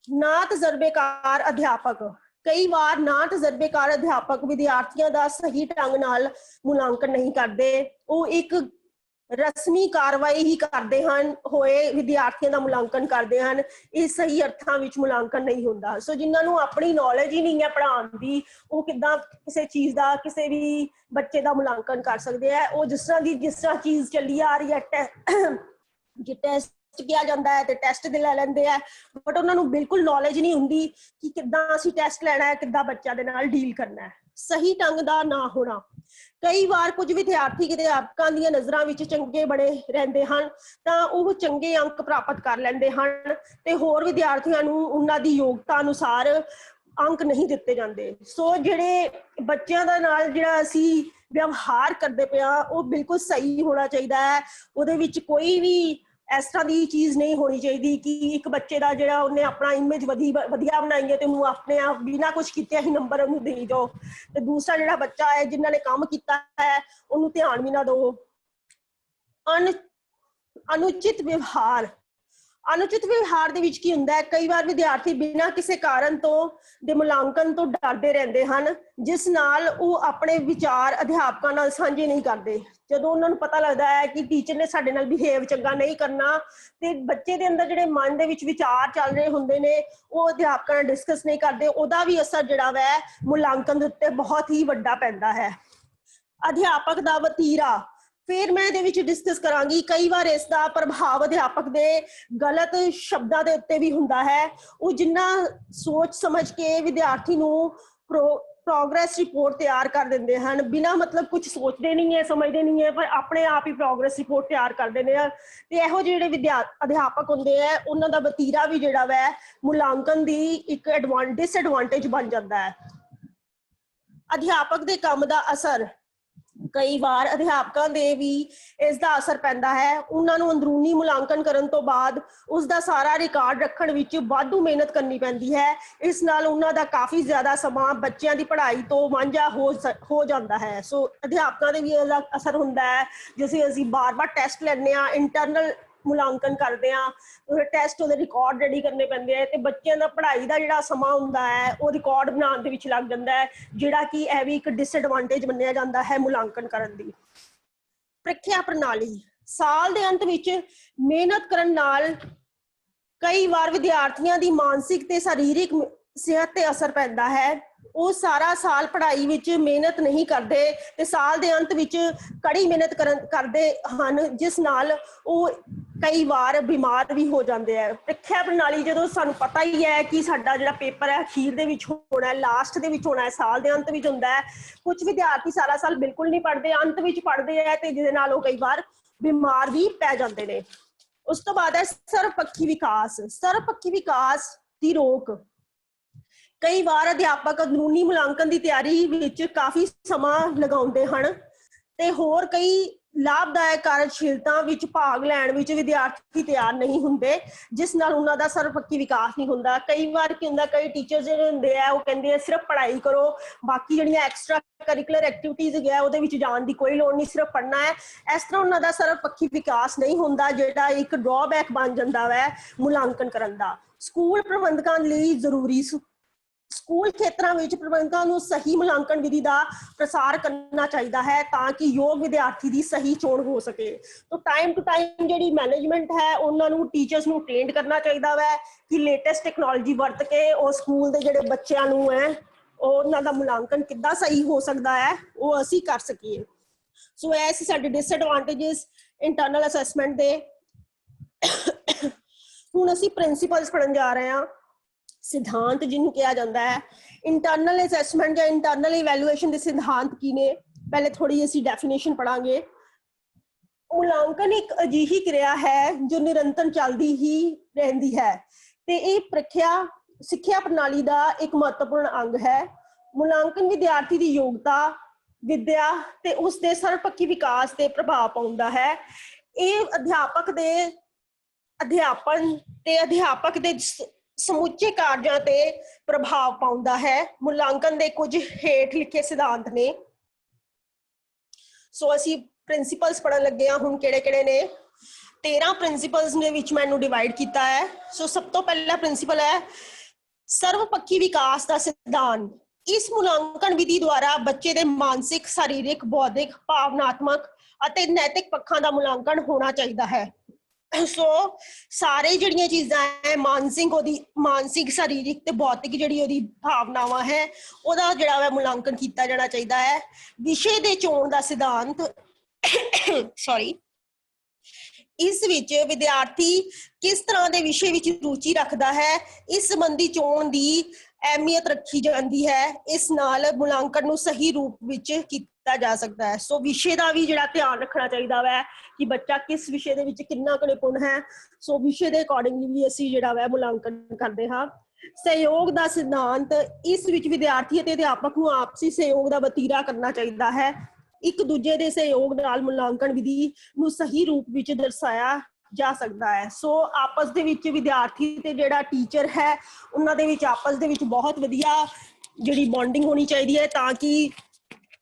ਨਾ ਤਜਰਬੇਕਾਰ ਅਧਿਆਪਕ, ਕਈ ਵਾਰ ਨਾ ਤਜਰਬੇਕਾਰ ਅਧਿਆਪਕ ਵਿਦਿਆਰਥੀਆਂ ਦਾ ਸਹੀ ਢੰਗ ਨਾਲ ਮੁਲਾਂਕਣ ਨਹੀਂ ਕਰਦੇ। ਉਹ ਇੱਕ ਰਸਮੀ ਕਾਰਵਾਈ ਹੀ ਕਰਦੇ ਹਨ ਹੋਏ ਵਿਦਿਆਰਥੀਆਂ ਦਾ ਮੁਲਾਂਕਣ ਕਰਦੇ ਹਨ। ਇਹ ਸਹੀ ਅਰਥਾਂ ਵਿੱਚ ਮੁਲਾਂਕਣ ਨਹੀਂ ਹੁੰਦਾ। ਸੋ ਜਿਨ੍ਹਾਂ ਨੂੰ ਆਪਣੀ ਨੌਲੇਜ ਹੀ ਨਹੀਂ ਹੈ ਪੜ੍ਹਾਉਣ ਦੀ, ਉਹ ਕਿੱਦਾਂ ਕਿਸੇ ਚੀਜ਼ ਦਾ, ਕਿਸੇ ਵੀ ਬੱਚੇ ਦਾ ਮੁਲਾਂਕਣ ਕਰ ਸਕਦੇ ਆ। ਉਹ ਜਿਸ ਤਰ੍ਹਾਂ ਚੀਜ਼ ਚੱਲੀ ਆ ਰਹੀ ਹੈ, ਜੇ ਟੈਸਟ ਕਿਹਾ ਜਾਂਦਾ ਹੈ ਤੇ ਟੈਸਟ ਦੇ ਲੈ ਲੈਂਦੇ ਆ, ਬਟ ਉਹਨਾਂ ਨੂੰ ਬਿਲਕੁਲ ਨੌਲੇਜ ਨਹੀਂ ਹੁੰਦੀ ਕਿ ਕਿੱਦਾਂ ਅਸੀਂ ਟੈਸਟ ਲੈਣਾ ਹੈ, ਕਿੱਦਾਂ ਬੱਚਿਆਂ ਦੇ ਨਾਲ ਡੀਲ ਕਰਨਾ ਹੈ। ਸਹੀ ਢੰਗ ਦਾ ਨਾ ਹੋਣਾ, ਕਈ ਵਾਰ ਕੁਝ ਵਿਦਿਆਰਥੀ ਅਧਿਆਪਕਾਂ ਦੀਆਂ ਨਜ਼ਰਾਂ ਵਿੱਚ ਚੰਗੇ ਬਣੇ ਰਹਿੰਦੇ ਹਨ ਤਾਂ ਉਹ ਚੰਗੇ ਅੰਕ ਪ੍ਰਾਪਤ ਕਰ ਲੈਂਦੇ ਹਨ ਤੇ ਹੋਰ ਵਿਦਿਆਰਥੀਆਂ ਨੂੰ ਉਹਨਾਂ ਦੀ ਯੋਗਤਾ ਅਨੁਸਾਰ ਅੰਕ ਨਹੀਂ ਦਿੱਤੇ ਜਾਂਦੇ। ਸੋ ਜਿਹੜੇ ਬੱਚਿਆਂ ਦਾ ਨਾਲ ਜਿਹੜਾ ਅਸੀਂ ਵਿਵਹਾਰ ਕਰਦੇ ਪਏ ਹਾਂ ਉਹ ਬਿਲਕੁਲ ਸਹੀ ਹੋਣਾ ਚਾਹੀਦਾ ਹੈ। ਉਹਦੇ ਵਿੱਚ ਕੋਈ ਵੀ ਇਸ ਤਰ੍ਹਾਂ ਦੀ ਚੀਜ਼ ਨਹੀਂ ਹੋਣੀ ਚਾਹੀਦੀ ਕਿ ਇੱਕ ਬੱਚੇ ਦਾ ਜਿਹੜਾ ਉਹਨੇ ਆਪਣਾ ਇਮੇਜ ਵਧੀਆ ਬਣਾਈ ਹੈ ਤੇ ਉਹਨੂੰ ਆਪਣੇ ਆਪ ਬਿਨਾਂ ਕੁਛ ਕੀਤੇ ਹੀ ਨੰਬਰ ਉਹਨੂੰ ਦੇ ਦਿਓ, ਤੇ ਦੂਸਰਾ ਜਿਹੜਾ ਬੱਚਾ ਹੈ ਜਿਨ੍ਹਾਂ ਨੇ ਕੰਮ ਕੀਤਾ ਹੈ ਉਹਨੂੰ ਧਿਆਨ ਵੀ ਨਾ ਦਿਓ। ਅਨੁਚਿਤ ਵਿਵਹਾਰ, अनुचित व्यवहार ਦੇ ਵਿੱਚ ਕੀ ਹੁੰਦਾ ਹੈ, ਕਈ ਵਾਰ ਵਿਦਿਆਰਥੀ ਬਿਨਾਂ ਕਿਸੇ ਕਾਰਨ ਤੋਂ ਦੇ ਮੁਲਾਂਕਣ ਤੋਂ ਡਰਦੇ ਰਹਿੰਦੇ ਹਨ, ਜਿਸ ਨਾਲ ਉਹ ਆਪਣੇ ਵਿਚਾਰ ਅਧਿਆਪਕਾਂ ਨਾਲ ਸਾਂਝੇ ਨਹੀਂ ਕਰਦੇ। ਜਦੋਂ ਉਹਨਾਂ ਨੂੰ ਪਤਾ ਲੱਗਦਾ ਹੈ ਕਿ ਟੀਚਰ ਨੇ ਸਾਡੇ ਨਾਲ ਬਿਹੇਵ ਚੰਗਾ ਨਹੀਂ ਕਰਨਾ, ਤੇ ਬੱਚੇ ਦੇ ਅੰਦਰ ਜਿਹੜੇ ਮਨ ਦੇ ਵਿੱਚ ਵਿਚਾਰ ਚੱਲ ਰਹੇ ਹੁੰਦੇ ਨੇ ਉਹ ਅਧਿਆਪਕਾਂ ਨਾਲ ਡਿਸਕਸ ਨਹੀਂ ਕਰਦੇ, ਉਹਦਾ ਵੀ ਅਸਰ ਜਿਹੜਾ ਵੈ ਮੁਲਾਂਕਣ ਦੇ ਉੱਤੇ ਬਹੁਤ ਹੀ ਵੱਡਾ ਪੈਂਦਾ ਹੈ। ਅਧਿਆਪਕ ਦਾ ਵਤੀਰਾ, ਫਿਰ ਮੈਂ ਇਹਦੇ ਵਿੱਚ ਡਿਸਕਸ ਕਰਾਂਗੀ। ਕਈ ਵਾਰ ਇਸ ਦਾ ਪ੍ਰਭਾਵ ਅਧਿਆਪਕ ਦੇ ਗਲਤ ਸ਼ਬਦਾਂ ਦੇ ਉੱਤੇ ਵੀ ਹੁੰਦਾ ਹੈ। ਉਹ ਜਿੰਨਾ ਸੋਚ ਸਮਝ ਕੇ ਵਿਦਿਆਰਥੀ ਨੂੰ ਪ੍ਰੋਗਰੈਸ ਰਿਪੋਰਟ ਤਿਆਰ ਕਰ ਦਿੰਦੇ ਹਨ, ਬਿਨਾਂ ਮਤਲਬ ਕੁਝ ਸੋਚਦੇ ਨਹੀਂ ਹੈ, ਸਮਝਦੇ ਨਹੀਂ ਹੈ, ਪਰ ਆਪਣੇ ਆਪ ਹੀ ਪ੍ਰੋਗਰੈਸ ਰਿਪੋਰਟ ਤਿਆਰ ਕਰ ਦਿੰਦੇ ਆ। ਤੇ ਇਹੋ ਜਿਹੇ ਜਿਹੜੇ ਅਧਿਆਪਕ ਹੁੰਦੇ ਆ, ਉਹਨਾਂ ਦਾ ਵਤੀਰਾ ਵੀ ਜਿਹੜਾ ਵੈ ਮੁਲਾਂਕਣ ਦੀ ਇੱਕ ਡਿਸਐਡਵਾਂਟੇਜ ਬਣ ਜਾਂਦਾ ਹੈ। ਅਧਿਆਪਕ ਦੇ ਕੰਮ ਦਾ ਅਸਰ, ਕਈ ਵਾਰ ਅਧਿਆਪਕਾਂ ਦੇ ਵੀ ਇਸ ਦਾ ਅਸਰ ਪੈਂਦਾ ਹੈ। ਉਹਨਾਂ ਨੂੰ ਅੰਦਰੂਨੀ ਮੁਲਾਂਕਣ ਕਰਨ ਤੋਂ ਬਾਅਦ ਉਸ ਦਾ ਸਾਰਾ ਰਿਕਾਰਡ ਰੱਖਣ ਵਿੱਚ ਵਾਧੂ ਮਿਹਨਤ ਕਰਨੀ ਪੈਂਦੀ ਹੈ। ਇਸ ਨਾਲ ਉਹਨਾਂ ਦਾ ਕਾਫੀ ਜ਼ਿਆਦਾ ਸਮਾਂ ਬੱਚਿਆਂ ਦੀ ਪੜ੍ਹਾਈ ਤੋਂ ਵਾਂਝਾ ਹੋ ਜਾਂਦਾ ਹੈ। ਸੋ ਅਧਿਆਪਕਾਂ ਦੇ ਵੀ ਇਹਦਾ ਅਸਰ ਹੁੰਦਾ ਹੈ। ਜਿਵੇਂ ਅਸੀਂ ਬਾਰ-ਬਾਰ ਟੈਸਟ ਲੈਂਦੇ ਹਾਂ, ਇੰਟਰਨਲ ਮੁਲਾਂਕਣ ਕਰਦੇ ਹਾਂ, ਟੈਸਟ ਉਹਦੇ ਰਿਕਾਰਡ ਰੈਡੀ ਕਰਨੇ ਪੈਂਦੇ ਆ, ਤੇ ਬੱਚਿਆਂ ਦਾ ਪੜ੍ਹਾਈ ਦਾ ਜਿਹੜਾ ਸਮਾਂ ਹੁੰਦਾ ਹੈ ਉਹ ਰਿਕਾਰਡ ਬਣਾਉਣ ਦੇ ਵਿੱਚ ਲੱਗ ਜਾਂਦਾ ਹੈ, ਜਿਹੜਾ ਕਿ ਇਹ ਵੀ ਇੱਕ ਡਿਸਐਡਵਾਂਟੇਜ ਮੰਨਿਆ ਜਾਂਦਾ ਹੈ ਮੁਲਾਂਕਣ ਕਰਨ ਦੀ। ਪ੍ਰੀਖਿਆ ਪ੍ਰਣਾਲੀ, ਸਾਲ ਦੇ ਅੰਤ ਵਿੱਚ ਮਿਹਨਤ ਕਰਨ ਨਾਲ ਕਈ ਵਾਰ ਵਿਦਿਆਰਥੀਆਂ ਦੀ ਮਾਨਸਿਕ ਤੇ ਸਰੀਰਕ ਸਿਹਤ ਤੇ ਅਸਰ ਪੈਂਦਾ ਹੈ। ਉਹ ਸਾਰਾ ਸਾਲ ਪੜ੍ਹਾਈ ਵਿੱਚ ਮਿਹਨਤ ਨਹੀਂ ਕਰਦੇ ਤੇ ਸਾਲ ਦੇ ਅੰਤ ਵਿੱਚ ਕੜੀ ਮਿਹਨਤ ਕਰਦੇ ਹਨ, ਜਿਸ ਨਾਲ ਉਹ ਕਈ ਵਾਰ ਬਿਮਾਰ ਵੀ ਹੋ ਜਾਂਦੇ ਆ। ਪ੍ਰੀਖਿਆ ਪ੍ਰਣਾਲੀ, ਜਦੋਂ ਸਾਨੂੰ ਪਤਾ ਹੀ ਹੈ ਕਿ ਸਾਡਾ ਜਿਹੜਾ ਪੇਪਰ ਹੈ ਅਖੀਰ ਦੇ ਵਿੱਚ ਹੋਣਾ ਹੈ, ਲਾਸਟ ਦੇ ਵਿੱਚ ਹੋਣਾ ਹੈ, ਸਾਲ ਦੇ ਅੰਤ ਵਿੱਚ ਹੁੰਦਾ ਹੈ। ਕੁਝ ਵਿਦਿਆਰਥੀ ਸਾਰਾ ਸਾਲ ਬਿਲਕੁਲ ਨਹੀਂ ਪੜ੍ਹਦੇ, ਅੰਤ ਵਿੱਚ ਪੜ੍ਹਦੇ ਆ, ਤੇ ਜਿਹਦੇ ਨਾਲ ਉਹ ਕਈ ਵਾਰ ਬਿਮਾਰ ਵੀ ਪੈ ਜਾਂਦੇ ਨੇ। ਉਸ ਤੋਂ ਬਾਅਦ ਹੈ ਸਰਵਪੱਖੀ ਵਿਕਾਸ। ਸਰਵਪੱਖੀ ਵਿਕਾਸ ਦੀ ਰੋਕ, ਕਈ ਵਾਰ ਅਧਿਆਪਕ ਅੰਦਰੂਨੀ ਮੁਲਾਂਕਣ ਦੀ ਤਿਆਰੀ ਵਿੱਚ ਕਾਫੀ ਸਮਾਂ ਲਗਾਉਂਦੇ ਹਨ, ਤੇ ਹੋਰ ਕਈ ਲਾਭਦਾਇਕ ਕਾਰਜਸ਼ੀਲਤਾ ਵਿੱਚ ਭਾਗ ਲੈਣ ਵਿੱਚ ਵਿਦਿਆਰਥੀ ਤਿਆਰ ਨਹੀਂ ਹੁੰਦੇ, ਜਿਸ ਨਾਲ ਉਹਨਾਂ ਦਾ ਸਰਵਪੱਖੀ ਵਿਕਾਸ ਨਹੀਂ ਹੁੰਦਾ। ਕਈ ਵਾਰ ਕੀ ਹੁੰਦਾ, ਕਈ ਟੀਚਰ ਜਿਹੜੇ ਹੁੰਦੇ ਆ ਉਹ ਕਹਿੰਦੇ ਆ ਸਿਰਫ ਪੜ੍ਹਾਈ ਕਰੋ, ਬਾਕੀ ਜਿਹੜੀਆਂ ਐਕਸਟਰਾ ਕਰਿਕੂਲਰ ਐਕਟੀਵਿਟੀਜ਼ ਹੈਗੀਆਂ ਉਹਦੇ ਵਿੱਚ ਜਾਣ ਦੀ ਕੋਈ ਲੋੜ ਨਹੀਂ, ਸਿਰਫ ਪੜ੍ਹਨਾ ਹੈ। ਇਸ ਤਰ੍ਹਾਂ ਉਹਨਾਂ ਦਾ ਸਰਵਪੱਖੀ ਵਿਕਾਸ ਨਹੀਂ ਹੁੰਦਾ, ਜਿਹੜਾ ਇੱਕ ਡਰਾਬੈਕ ਬਣ ਜਾਂਦਾ ਵੈ ਮੁਲਾਂਕਣ ਕਰਨ ਦਾ। ਸਕੂਲ ਪ੍ਰਬੰਧਕਾਂ ਲਈ ਜ਼ਰੂਰੀ, ਸਕੂਲ ਖੇਤਰਾਂ ਵਿੱਚ ਪ੍ਰਬੰਧਕਾਂ ਨੂੰ ਸਹੀ ਮੁਲਾਂਕਣ ਵਿਧੀ ਦਾ ਪ੍ਰਸਾਰ ਕਰਨਾ ਚਾਹੀਦਾ ਹੈ, ਤਾਂ ਕਿ ਯੋਗ ਵਿਦਿਆਰਥੀ ਦੀ ਸਹੀ ਚੋਣ ਹੋ ਸਕੇ। ਤਾਂ ਟਾਈਮ ਟੂ ਟਾਈਮ ਜਿਹੜੀ ਮੈਨੇਜਮੈਂਟ ਹੈ ਉਹਨਾਂ ਨੂੰ, ਟੀਚਰਸ ਨੂੰ ਟ੍ਰੇਨਡ ਕਰਨਾ ਚਾਹੀਦਾ ਵੈ ਕਿ ਲੇਟੈਸਟ ਟੈਕਨੋਲੋਜੀ ਵਰਤ ਕੇ ਉਹ ਸਕੂਲ ਦੇ ਜਿਹੜੇ ਬੱਚਿਆਂ ਨੂੰ ਹੈ ਉਹਨਾਂ ਦਾ ਮੁਲਾਂਕਣ ਕਿੱਦਾਂ ਸਹੀ ਹੋ ਸਕਦਾ ਹੈ ਉਹ ਅਸੀਂ ਕਰ ਸਕੀਏ। ਸੋ ਇਹ ਸੀ ਸਾਡੇ ਡਿਸਐਡਵਾਂਟੇਜਸ ਇੰਟਰਨਲ ਅਸੈਸਮੈਂਟ ਦੇ। ਹੁਣ ਅਸੀਂ ਪ੍ਰਿੰਸੀਪਲਸ ਪੜ੍ਹਨ ਜਾ ਰਹੇ ਹਾਂ। ਸਿਧਾਂਤ ਜਿਹਨੂੰ ਕਿਹਾ ਜਾਂਦਾ ਹੈ, ਇੰਟਰਨਲ ਅਸੈਸਮੈਂਟ ਜਾਂ ਇੰਟਰਨਲ ਇਵੈਲੂਏਸ਼ਨ ਦੇ ਸਿਧਾਂਤ ਕੀ ਨੇ, ਪਹਿਲੇ ਥੋੜੀ ਅਸੀਂ ਡੈਫੀਨੇਸ਼ਨ ਪੜਾਂਗੇ। ਮੁਲਾਂਕਣ ਇੱਕ ਅਜਿਹੀ ਕਿਰਿਆ ਹੈ ਜੋ ਨਿਰੰਤਰ ਚੱਲਦੀ ਹੀ ਰਹਿੰਦੀ ਹੈ, ਤੇ ਇਹ ਸਿੱਖਿਆ ਪ੍ਰਣਾਲੀ ਦਾ ਇੱਕ ਮਹੱਤਵਪੂਰਨ ਅੰਗ ਹੈ। ਮੁਲਾਂਕਣ ਵਿਦਿਆਰਥੀ ਦੀ ਯੋਗਤਾ, ਵਿਦਿਆ ਤੇ ਉਸਦੇ ਸਰਵਪੱਖੀ ਵਿਕਾਸ ਤੇ ਪ੍ਰਭਾਵ ਪਾਉਂਦਾ ਹੈ। ਇਹ ਅਧਿਆਪਕ ਦੇ ਸਮੁੱਚੇ ਕਾਰਜਾਂ ਤੇ ਪ੍ਰਭਾਵ ਪਾਉਂਦਾ ਹੈ। ਮੁਲਾਂਕਣ ਦੇ ਕੁਝ ਹੇਠ ਲਿਖੇ ਸਿਧਾਂਤ ਨੇ। ਸੋ ਅਸੀਂ ਪ੍ਰਿੰਸੀਪਲਸ ਪੜ੍ਹਨ ਲੱਗੇ ਹਾਂ ਹੁਣ। ਕਿਹੜੇ ਨੇ? 13 ਪ੍ਰਿੰਸੀਪਲਸ ਦੇ ਵਿੱਚ ਮੈਨੂੰ ਡਿਵਾਈਡ ਕੀਤਾ ਹੈ। ਸੋ ਸਭ ਤੋਂ ਪਹਿਲਾ ਪ੍ਰਿੰਸੀਪਲ ਹੈ ਸਰਵਪੱਖੀ ਵਿਕਾਸ ਦਾ ਸਿਧਾਂਤ। ਇਸ ਮੁਲਾਂਕਣ ਵਿਧੀ ਦੁਆਰਾ ਬੱਚੇ ਦੇ ਮਾਨਸਿਕ, ਸਰੀਰਕ, ਬੌਧਿਕ, ਭਾਵਨਾਤਮਕ ਅਤੇ ਨੈਤਿਕ ਪੱਖਾਂ ਦਾ ਮੁਲਾਂਕਣ ਹੋਣਾ ਚਾਹੀਦਾ ਹੈ। ਸੋ ਸਾਰੇ ਜਿਹੜੀਆਂ ਚੀਜ਼ਾਂ ਹੈ, ਮਾਨਸਿਕ, ਸਰੀਰਕ ਤੇ ਬੌਧਿਕ ਜਿਹੜੀ ਉਹਦੀ ਭਾਵਨਾਵਾਂ ਹੈ, ਉਹਦਾ ਜਿਹੜਾ ਵਾ ਮੁਲਾਂਕਣ ਕੀਤਾ ਜਾਣਾ ਚਾਹੀਦਾ ਹੈ। ਵਿਸ਼ੇ ਦੇ ਚੋਣ ਦਾ ਸਿਧਾਂਤ ਇਸ ਵਿੱਚ ਵਿਦਿਆਰਥੀ ਕਿਸ ਤਰ੍ਹਾਂ ਦੇ ਵਿਸ਼ੇ ਵਿੱਚ ਰੁਚੀ ਰੱਖਦਾ ਹੈ, ਇਸ ਸੰਬੰਧੀ ਚੋਣ ਦੀ ਅਹਿਮੀਅਤ ਰੱਖੀ ਜਾਂਦੀ ਹੈ। ਇਸ ਨਾਲ ਮੁਲਾਂਕਣ ਨੂੰ ਸਹੀ ਰੂਪ ਵਿੱਚ ਕੀਤਾ ਜਾ ਸਕਦਾ ਹੈ। ਸੋ ਵਿਸ਼ੇ ਦਾ ਵੀ ਜਿਹੜਾ ਧਿਆਨ ਰੱਖਣਾ ਚਾਹੀਦਾ ਵੈ ਕਿ ਬੱਚਾ ਕਿਸ ਵਿਸ਼ੇ ਦੇ ਵਿੱਚ ਕਿੰਨਾ ਕੁ ਨਿਪੁੰਨ ਹੈ। ਸੋ ਵਿਸ਼ੇ ਦੇ ਅਕੋਰਡਿੰਗਲੀ ਵੀ ਅਸੀਂ ਜਿਹੜਾ ਵੈ ਮੁਲਾਂਕਣ ਕਰਦੇ ਹਾਂ। ਸਹਿਯੋਗ ਦਾ ਸਿਧਾਂਤ, ਇਸ ਵਿੱਚ ਵਿਦਿਆਰਥੀ ਅਤੇ ਅਧਿਆਪਕ ਨੂੰ ਆਪਸੀ ਸਹਿਯੋਗ ਦਾ ਵਤੀਰਾ ਕਰਨਾ ਚਾਹੀਦਾ ਹੈ। ਇੱਕ ਦੂਜੇ ਦੇ ਸਹਿਯੋਗ ਨਾਲ ਮੁਲਾਂਕਣ ਵਿਧੀ ਨੂੰ ਸਹੀ ਰੂਪ ਵਿੱਚ ਦਰਸਾਇਆ ਜਾ ਸਕਦਾ ਹੈ। ਸੋ ਆਪਸ ਦੇ ਵਿੱਚ ਵਿਦਿਆਰਥੀ ਤੇ ਜਿਹੜਾ ਟੀਚਰ ਹੈ ਉਹਨਾਂ ਦੇ ਵਿੱਚ ਆਪਸ ਦੇ ਵਿੱਚ ਬਹੁਤ ਵਧੀਆ ਜਿਹੜੀ ਬੌਂਡਿੰਗ ਹੋਣੀ ਚਾਹੀਦੀ ਹੈ, ਤਾਂ ਕਿ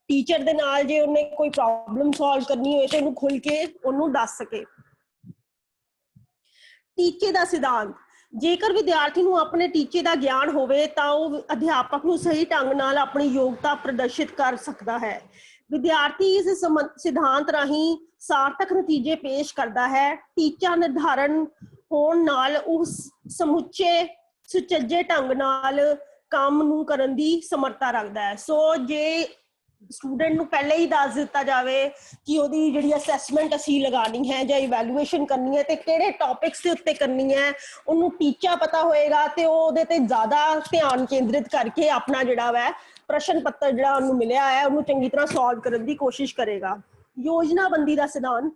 ਟੀਚਰ ਦੇ ਨਾਲ ਜੇ ਉਹਨੇ ਕੋਈ ਪ੍ਰੋਬਲਮ ਸੋਲਵ ਕਰਨੀ ਹੋਏ ਤੇ ਉਹਨੂੰ ਖੁੱਲ ਕੇ ਉਹਨੂੰ ਦੱਸ ਸਕੇ। ਟੀਚੇ ਦਾ ਸਿਧਾਂਤ। ਜੇਕਰ ਵਿਦਿਆਰਥੀ ਨੂੰ ਆਪਣੇ ਟੀਚੇ ਦਾ ਗਿਆਨ ਹੋਵੇ ਤਾਂ ਉਹ ਅਧਿਆਪਕ ਨੂੰ ਸਹੀ ਢੰਗ ਨਾਲ ਆਪਣੀ ਯੋਗਤਾ ਪ੍ਰਦਰਸ਼ਿਤ ਕਰ ਸਕਦਾ ਹੈ। ਵਿਦਿਆਰਥੀ ਇਸ ਸਿਧਾਂਤ ਰਾਹੀਂ ਸਾਰਥਕ ਨਤੀਜੇ ਪੇਸ਼ ਕਰਦਾ ਹੈ। ਟੀਚਾ ਨਿਰਧਾਰਨ ਹੋਣ ਨਾਲ ਉਸ ਸਮੁੱਚੇ ਸੁਚੱਜੇ ਢੰਗ ਨਾਲ ਕੰਮ ਨੂੰ ਕਰਨ ਦੀ ਸਮਰੱਥਾ ਰੱਖਦਾ ਹੈ। ਸੋ ਜੇ ਸਟੂਡੈਂਟ ਨੂੰ ਪਹਿਲੇ ਹੀ ਦੱਸ ਦਿੱਤਾ ਜਾਵੇ ਕਿ ਉਹਦੀ ਜਿਹੜੀ ਅਸੈਸਮੈਂਟ ਅਸੀਂ ਲਗਾਣੀ ਹੈ ਜਾਂ ਇਵੈਲੂਏਸ਼ਨ ਕਰਨੀ ਹੈ ਤੇ ਕਿਹੜੇ ਟੌਪਿਕਸ ਦੇ ਉੱਤੇ ਕਰਨੀ ਹੈ, ਉਹਨੂੰ ਟੀਚਾ ਪਤਾ ਹੋਏਗਾ ਤੇ ਉਹ ਉਹਦੇ ਤੇ ਜ਼ਿਆਦਾ ਧਿਆਨ ਕੇਂਦਰਿਤ ਕਰਕੇ ਆਪਣਾ ਜਿਹੜਾ ਵਾ ਪ੍ਰਸ਼ਨ ਪੱਤਰ ਜਿਹੜਾ ਉਹਨੂੰ ਮਿਲਿਆ ਹੈ ਉਹਨੂੰ ਚੰਗੀ ਤਰ੍ਹਾਂ ਸੋਲਵ ਕਰਨ ਦੀ ਕੋਸ਼ਿਸ਼ ਕਰੇਗਾ। ਯੋਜਨਾਬੰਦੀ ਦਾ ਸਿਧਾਂਤ।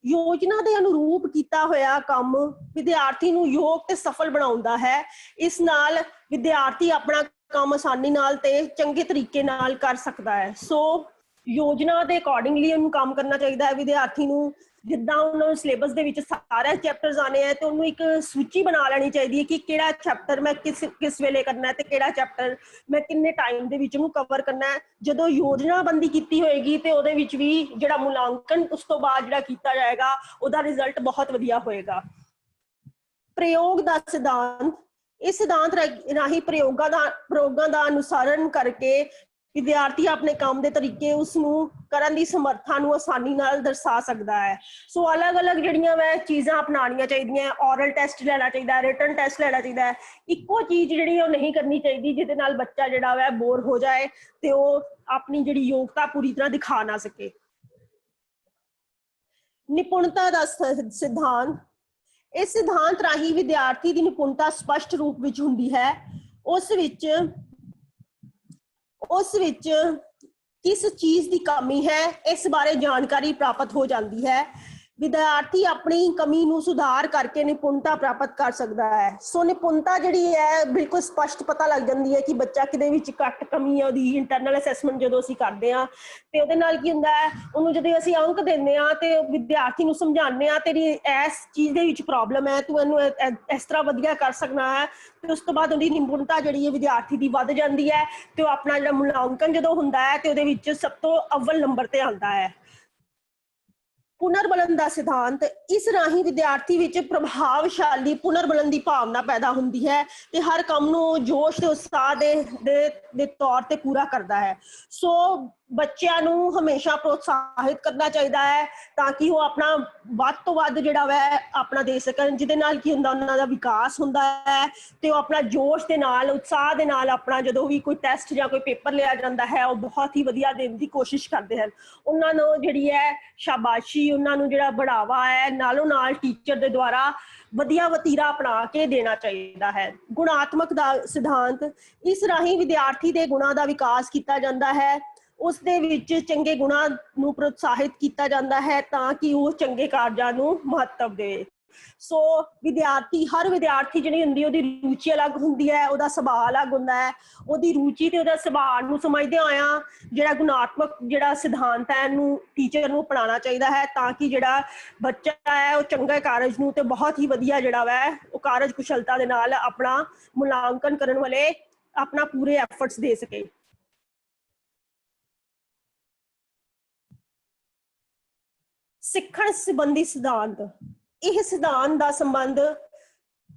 ਯੋਜਨਾ ਦੇ ਅਨੁਰੂਪ ਕੀਤਾ ਹੋਇਆ ਕੰਮ ਵਿਦਿਆਰਥੀ ਨੂੰ ਯੋਗ ਤੇ ਸਫਲ ਬਣਾਉਂਦਾ ਹੈ। ਇਸ ਨਾਲ ਵਿਦਿਆਰਥੀ ਆਪਣਾ ਕੰਮ ਆਸਾਨੀ ਨਾਲ ਤੇ ਚੰਗੇ ਤਰੀਕੇ ਨਾਲ ਕਰ ਸਕਦਾ ਹੈ। ਸੋ ਯੋਜਨਾ ਦੇ ਅਕੋਰਡਿੰਗਲੀ ਉਹਨੂੰ ਕੰਮ ਕਰਨਾ ਚਾਹੀਦਾ ਹੈ ਵਿਦਿਆਰਥੀ ਨੂੰ। ਜਿੱਦਾਂ ਉਹਨਾਂ ਨੂੰ ਸਿਲੇਬਸ ਦੇ ਵਿੱਚ ਸਾਰੇ ਚੈਪਟਰਸ ਆਣੇ ਹੈ ਤੇ ਉਹਨੂੰ ਇੱਕ ਸੂਚੀ ਬਣਾ ਲੈਣੀ ਚਾਹੀਦੀ ਹੈ ਕਿ ਕਿਹੜਾ ਚੈਪਟਰ ਮੈਂ ਕਿਸ ਵੇਲੇ ਕਰਨਾ ਹੈ ਤੇ ਕਿਹੜਾ ਚੈਪਟਰ ਮੈਂ ਕਿੰਨੇ ਟਾਈਮ ਦੇ ਵਿੱਚ ਉਹਨੂੰ ਕਵਰ ਕਰਨਾ ਹੈ। ਜਦੋਂ ਯੋਜਨਾਬੰਦੀ ਕੀਤੀ ਹੋਏਗੀ ਤੇ ਉਹਦੇ ਵਿੱਚ ਵੀ ਜਿਹੜਾ ਮੁਲਾਂਕਣ ਉਸ ਤੋਂ ਬਾਅਦ ਜਿਹੜਾ ਕੀਤਾ ਜਾਏਗਾ ਉਹਦਾ ਰਿਜ਼ਲਟ ਬਹੁਤ ਵਧੀਆ ਹੋਏਗਾ। ਪ੍ਰਯੋਗ ਦਾ ਸਿਧਾਂਤ। ਇਸ ਸਿਧਾਂਤ ਰਾਹੀਂ ਪ੍ਰਯੋਗਾਂ ਦਾ ਅਨੁਸਰਨ ਕਰਕੇ ਵਿਦਿਆਰਥੀ ਆਪਣੇ ਕੰਮ ਦੇ ਤਰੀਕੇ ਉਸ ਨੂੰ ਕਰਨ ਦੀ ਸਮਰੱਥਾ ਨੂੰ ਆਸਾਨੀ ਨਾਲ ਦਰਸਾ ਸਕਦਾ ਹੈ। ਸੋ ਅਲੱਗ-ਅਲੱਗ ਜਿਹੜੀਆਂ ਮੈਂ ਚੀਜ਼ਾਂ ਅਪਣਾਉਣੀਆਂ ਚਾਹੀਦੀਆਂ। ਔਰਲ ਟੈਸਟ ਲੈਣਾ ਚਾਹੀਦਾ, ਰਿਟਨ ਟੈਸਟ ਲੈਣਾ ਚਾਹੀਦਾ ਹੈ। ਇੱਕੋ ਚੀਜ਼ ਜਿਹੜੀ ਉਹ ਨਹੀਂ ਕਰਨੀ ਚਾਹੀਦੀ ਜਿਹਦੇ ਨਾਲ ਬੱਚਾ ਜਿਹੜਾ ਵਾ ਬੋਰ ਹੋ ਜਾਏ ਤੇ ਉਹ ਆਪਣੀ ਜਿਹੜੀ ਯੋਗਤਾ ਪੂਰੀ ਤਰ੍ਹਾਂ ਦਿਖਾ ਨਾ ਸਕੇ। ਨਿਪੁੰਨਤਾ ਦਾ ਸਿਧਾਂਤ। ਇਸ ਸਿਧਾਂਤ ਰਾਹੀਂ ਵਿਦਿਆਰਥੀ ਦੀ ਨਿਪੁੰਨਤਾ ਸਪਸ਼ਟ ਰੂਪ ਵਿੱਚ ਹੁੰਦੀ ਹੈ। ਉਸ ਵਿੱਚ ਕਿਸ ਚੀਜ਼ ਦੀ ਕਮੀ ਹੈ ਇਸ ਬਾਰੇ ਜਾਣਕਾਰੀ ਪ੍ਰਾਪਤ ਹੋ ਜਾਂਦੀ ਹੈ। ਵਿਦਿਆਰਥੀ ਆਪਣੀ ਕਮੀ ਨੂੰ ਸੁਧਾਰ ਕਰਕੇ ਨਿਪੁੰਨਤਾ ਪ੍ਰਾਪਤ ਕਰ ਸਕਦਾ ਹੈ। ਸੋ ਨਿਪੁੰਨਤਾ ਜਿਹੜੀ ਹੈ ਬਿਲਕੁਲ ਸਪਸ਼ਟ ਪਤਾ ਲੱਗ ਜਾਂਦੀ ਹੈ ਕਿ ਬੱਚਾ ਕਿਹਦੇ ਵਿੱਚ ਘੱਟ ਕਮੀ ਹੈ। ਉਹਦੀ ਇੰਟਰਨਲ ਅਸੈਸਮੈਂਟ ਜਦੋਂ ਅਸੀਂ ਕਰਦੇ ਹਾਂ ਤੇ ਉਹਦੇ ਨਾਲ ਕੀ ਹੁੰਦਾ ਹੈ, ਉਹਨੂੰ ਜਦੋਂ ਅਸੀਂ ਅੰਕ ਦਿੰਦੇ ਹਾਂ ਤੇ ਵਿਦਿਆਰਥੀ ਨੂੰ ਸਮਝਾਉਂਦੇ ਹਾਂ ਤੇਰੀ ਇਸ ਚੀਜ਼ ਦੇ ਵਿੱਚ ਪ੍ਰੋਬਲਮ ਹੈ, ਤੂੰ ਇਹਨੂੰ ਇਸ ਤਰ੍ਹਾਂ ਵਧੀਆ ਕਰ ਸਕਣਾ ਹੈ ਤੇ ਉਸ ਤੋਂ ਬਾਅਦ ਉਹਦੀ ਨਿਪੁੰਨਤਾ ਜਿਹੜੀ ਹੈ ਵਿਦਿਆਰਥੀ ਦੀ ਵੱਧ ਜਾਂਦੀ ਹੈ ਤੇ ਉਹ ਆਪਣਾ ਜਿਹੜਾ ਮੁਲਾਂਕਣ ਜਦੋਂ ਹੁੰਦਾ ਹੈ ਤੇ ਉਹਦੇ ਵਿੱਚ ਸਭ ਤੋਂ ਅਵਲ ਨੰਬਰ ਤੇ ਆਉਂਦਾ ਹੈ। ਪੁਨਰਬਲਨ ਦਾ ਸਿਧਾਂਤ। ਇਸ ਰਾਹੀਂ ਵਿਦਿਆਰਥੀ ਵਿੱਚ ਪ੍ਰਭਾਵਸ਼ਾਲੀ ਪੁਨਰਬਲਨ ਦੀ ਭਾਵਨਾ ਪੈਦਾ ਹੁੰਦੀ ਹੈ ਤੇ ਹਰ ਕੰਮ ਨੂੰ ਜੋਸ਼ ਤੇ ਉਤਸ਼ਾਹ ਦੇ ਤੌਰ ਤੇ ਪੂਰਾ ਕਰਦਾ ਹੈ। ਸੋ ਬੱਚਿਆਂ ਨੂੰ ਹਮੇਸ਼ਾ ਪ੍ਰੋਤਸਾਹਿਤ ਕਰਨਾ ਚਾਹੀਦਾ ਹੈ ਤਾਂ ਕਿ ਉਹ ਆਪਣਾ ਵੱਧ ਤੋਂ ਵੱਧ ਜਿਹੜਾ ਵਾ ਆਪਣਾ ਦੇ ਸਕਣ, ਜਿਹਦੇ ਨਾਲ ਕੀ ਹੁੰਦਾ ਉਹਨਾਂ ਦਾ ਵਿਕਾਸ ਹੁੰਦਾ ਹੈ ਤੇ ਉਹ ਆਪਣਾ ਜੋਸ਼ ਦੇ ਨਾਲ ਉਤਸ਼ਾਹ ਦੇ ਨਾਲ ਆਪਣਾ ਜਦੋਂ ਵੀ ਕੋਈ ਟੈਸਟ ਜਾਂ ਕੋਈ ਪੇਪਰ ਲਿਆ ਜਾਂਦਾ ਹੈ ਉਹ ਬਹੁਤ ਹੀ ਵਧੀਆ ਦੇਣ ਦੀ ਕੋਸ਼ਿਸ਼ ਕਰਦੇ ਹਨ। ਉਹਨਾਂ ਨੂੰ ਜਿਹੜੀ ਹੈ ਸ਼ਾਬਾਸ਼ੀ, ਉਹਨਾਂ ਨੂੰ ਜਿਹੜਾ ਬੜਾਵਾ ਹੈ ਨਾਲੋਂ ਨਾਲ ਟੀਚਰ ਦੇ ਦੁਆਰਾ ਵਧੀਆ ਵਤੀਰਾ ਅਪਣਾ ਕੇ ਦੇਣਾ ਚਾਹੀਦਾ ਹੈ। ਗੁਣਾਤਮਕ ਦਾ ਸਿਧਾਂਤ। ਇਸ ਰਾਹੀਂ ਵਿਦਿਆਰਥੀ ਦੇ ਗੁਣਾਂ ਦਾ ਵਿਕਾਸ ਕੀਤਾ ਜਾਂਦਾ ਹੈ। ਉਸ ਦੇ ਵਿੱਚ ਚੰਗੇ ਗੁਣਾਂ ਨੂੰ ਪ੍ਰੋਤਸਾਹਿਤ ਕੀਤਾ ਜਾਂਦਾ ਹੈ ਤਾਂ ਕਿ ਉਹ ਚੰਗੇ ਕਾਰਜਾਂ ਨੂੰ ਮਹੱਤਵ ਦੇਵੇ। ਸੋ ਹਰ ਵਿਦਿਆਰਥੀ ਜਿਹੜੀ ਹੁੰਦੀ ਉਹਦੀ ਰੁਚੀ ਅਲੱਗ ਹੁੰਦੀ ਹੈ, ਉਹਦਾ ਸੁਭਾਅ ਅਲੱਗ ਹੁੰਦਾ ਹੈ। ਉਹਦੀ ਰੁਚੀ ਤੇ ਉਹਦਾ ਸੁਭਾਅ ਨੂੰ ਸਮਝਦੇ ਹੋਇਆ ਜਿਹੜਾ ਗੁਣਾਤਮਕ ਜਿਹੜਾ ਸਿਧਾਂਤ ਹੈ ਇਹਨੂੰ ਟੀਚਰ ਨੂੰ ਅਪਣਾਉਣਾ ਚਾਹੀਦਾ ਹੈ ਤਾਂ ਕਿ ਜਿਹੜਾ ਬੱਚਾ ਹੈ ਉਹ ਚੰਗੇ ਕਾਰਜ ਨੂੰ ਤੇ ਬਹੁਤ ਹੀ ਵਧੀਆ ਜਿਹੜਾ ਵਾ ਉਹ ਕਾਰਜ ਕੁਸ਼ਲਤਾ ਦੇ ਨਾਲ ਆਪਣਾ ਮੁਲਾਂਕਣ ਕਰਨ ਵਾਲੇ ਆਪਣਾ ਪੂਰੇ ਐਫਰਟਸ ਦੇ ਸਕੇ। ਸਿੱਖਣ ਸੰਬੰਧੀ ਸਿਧਾਂਤ। ਇਹ ਸਿਧਾਂਤ ਦਾ ਸੰਬੰਧ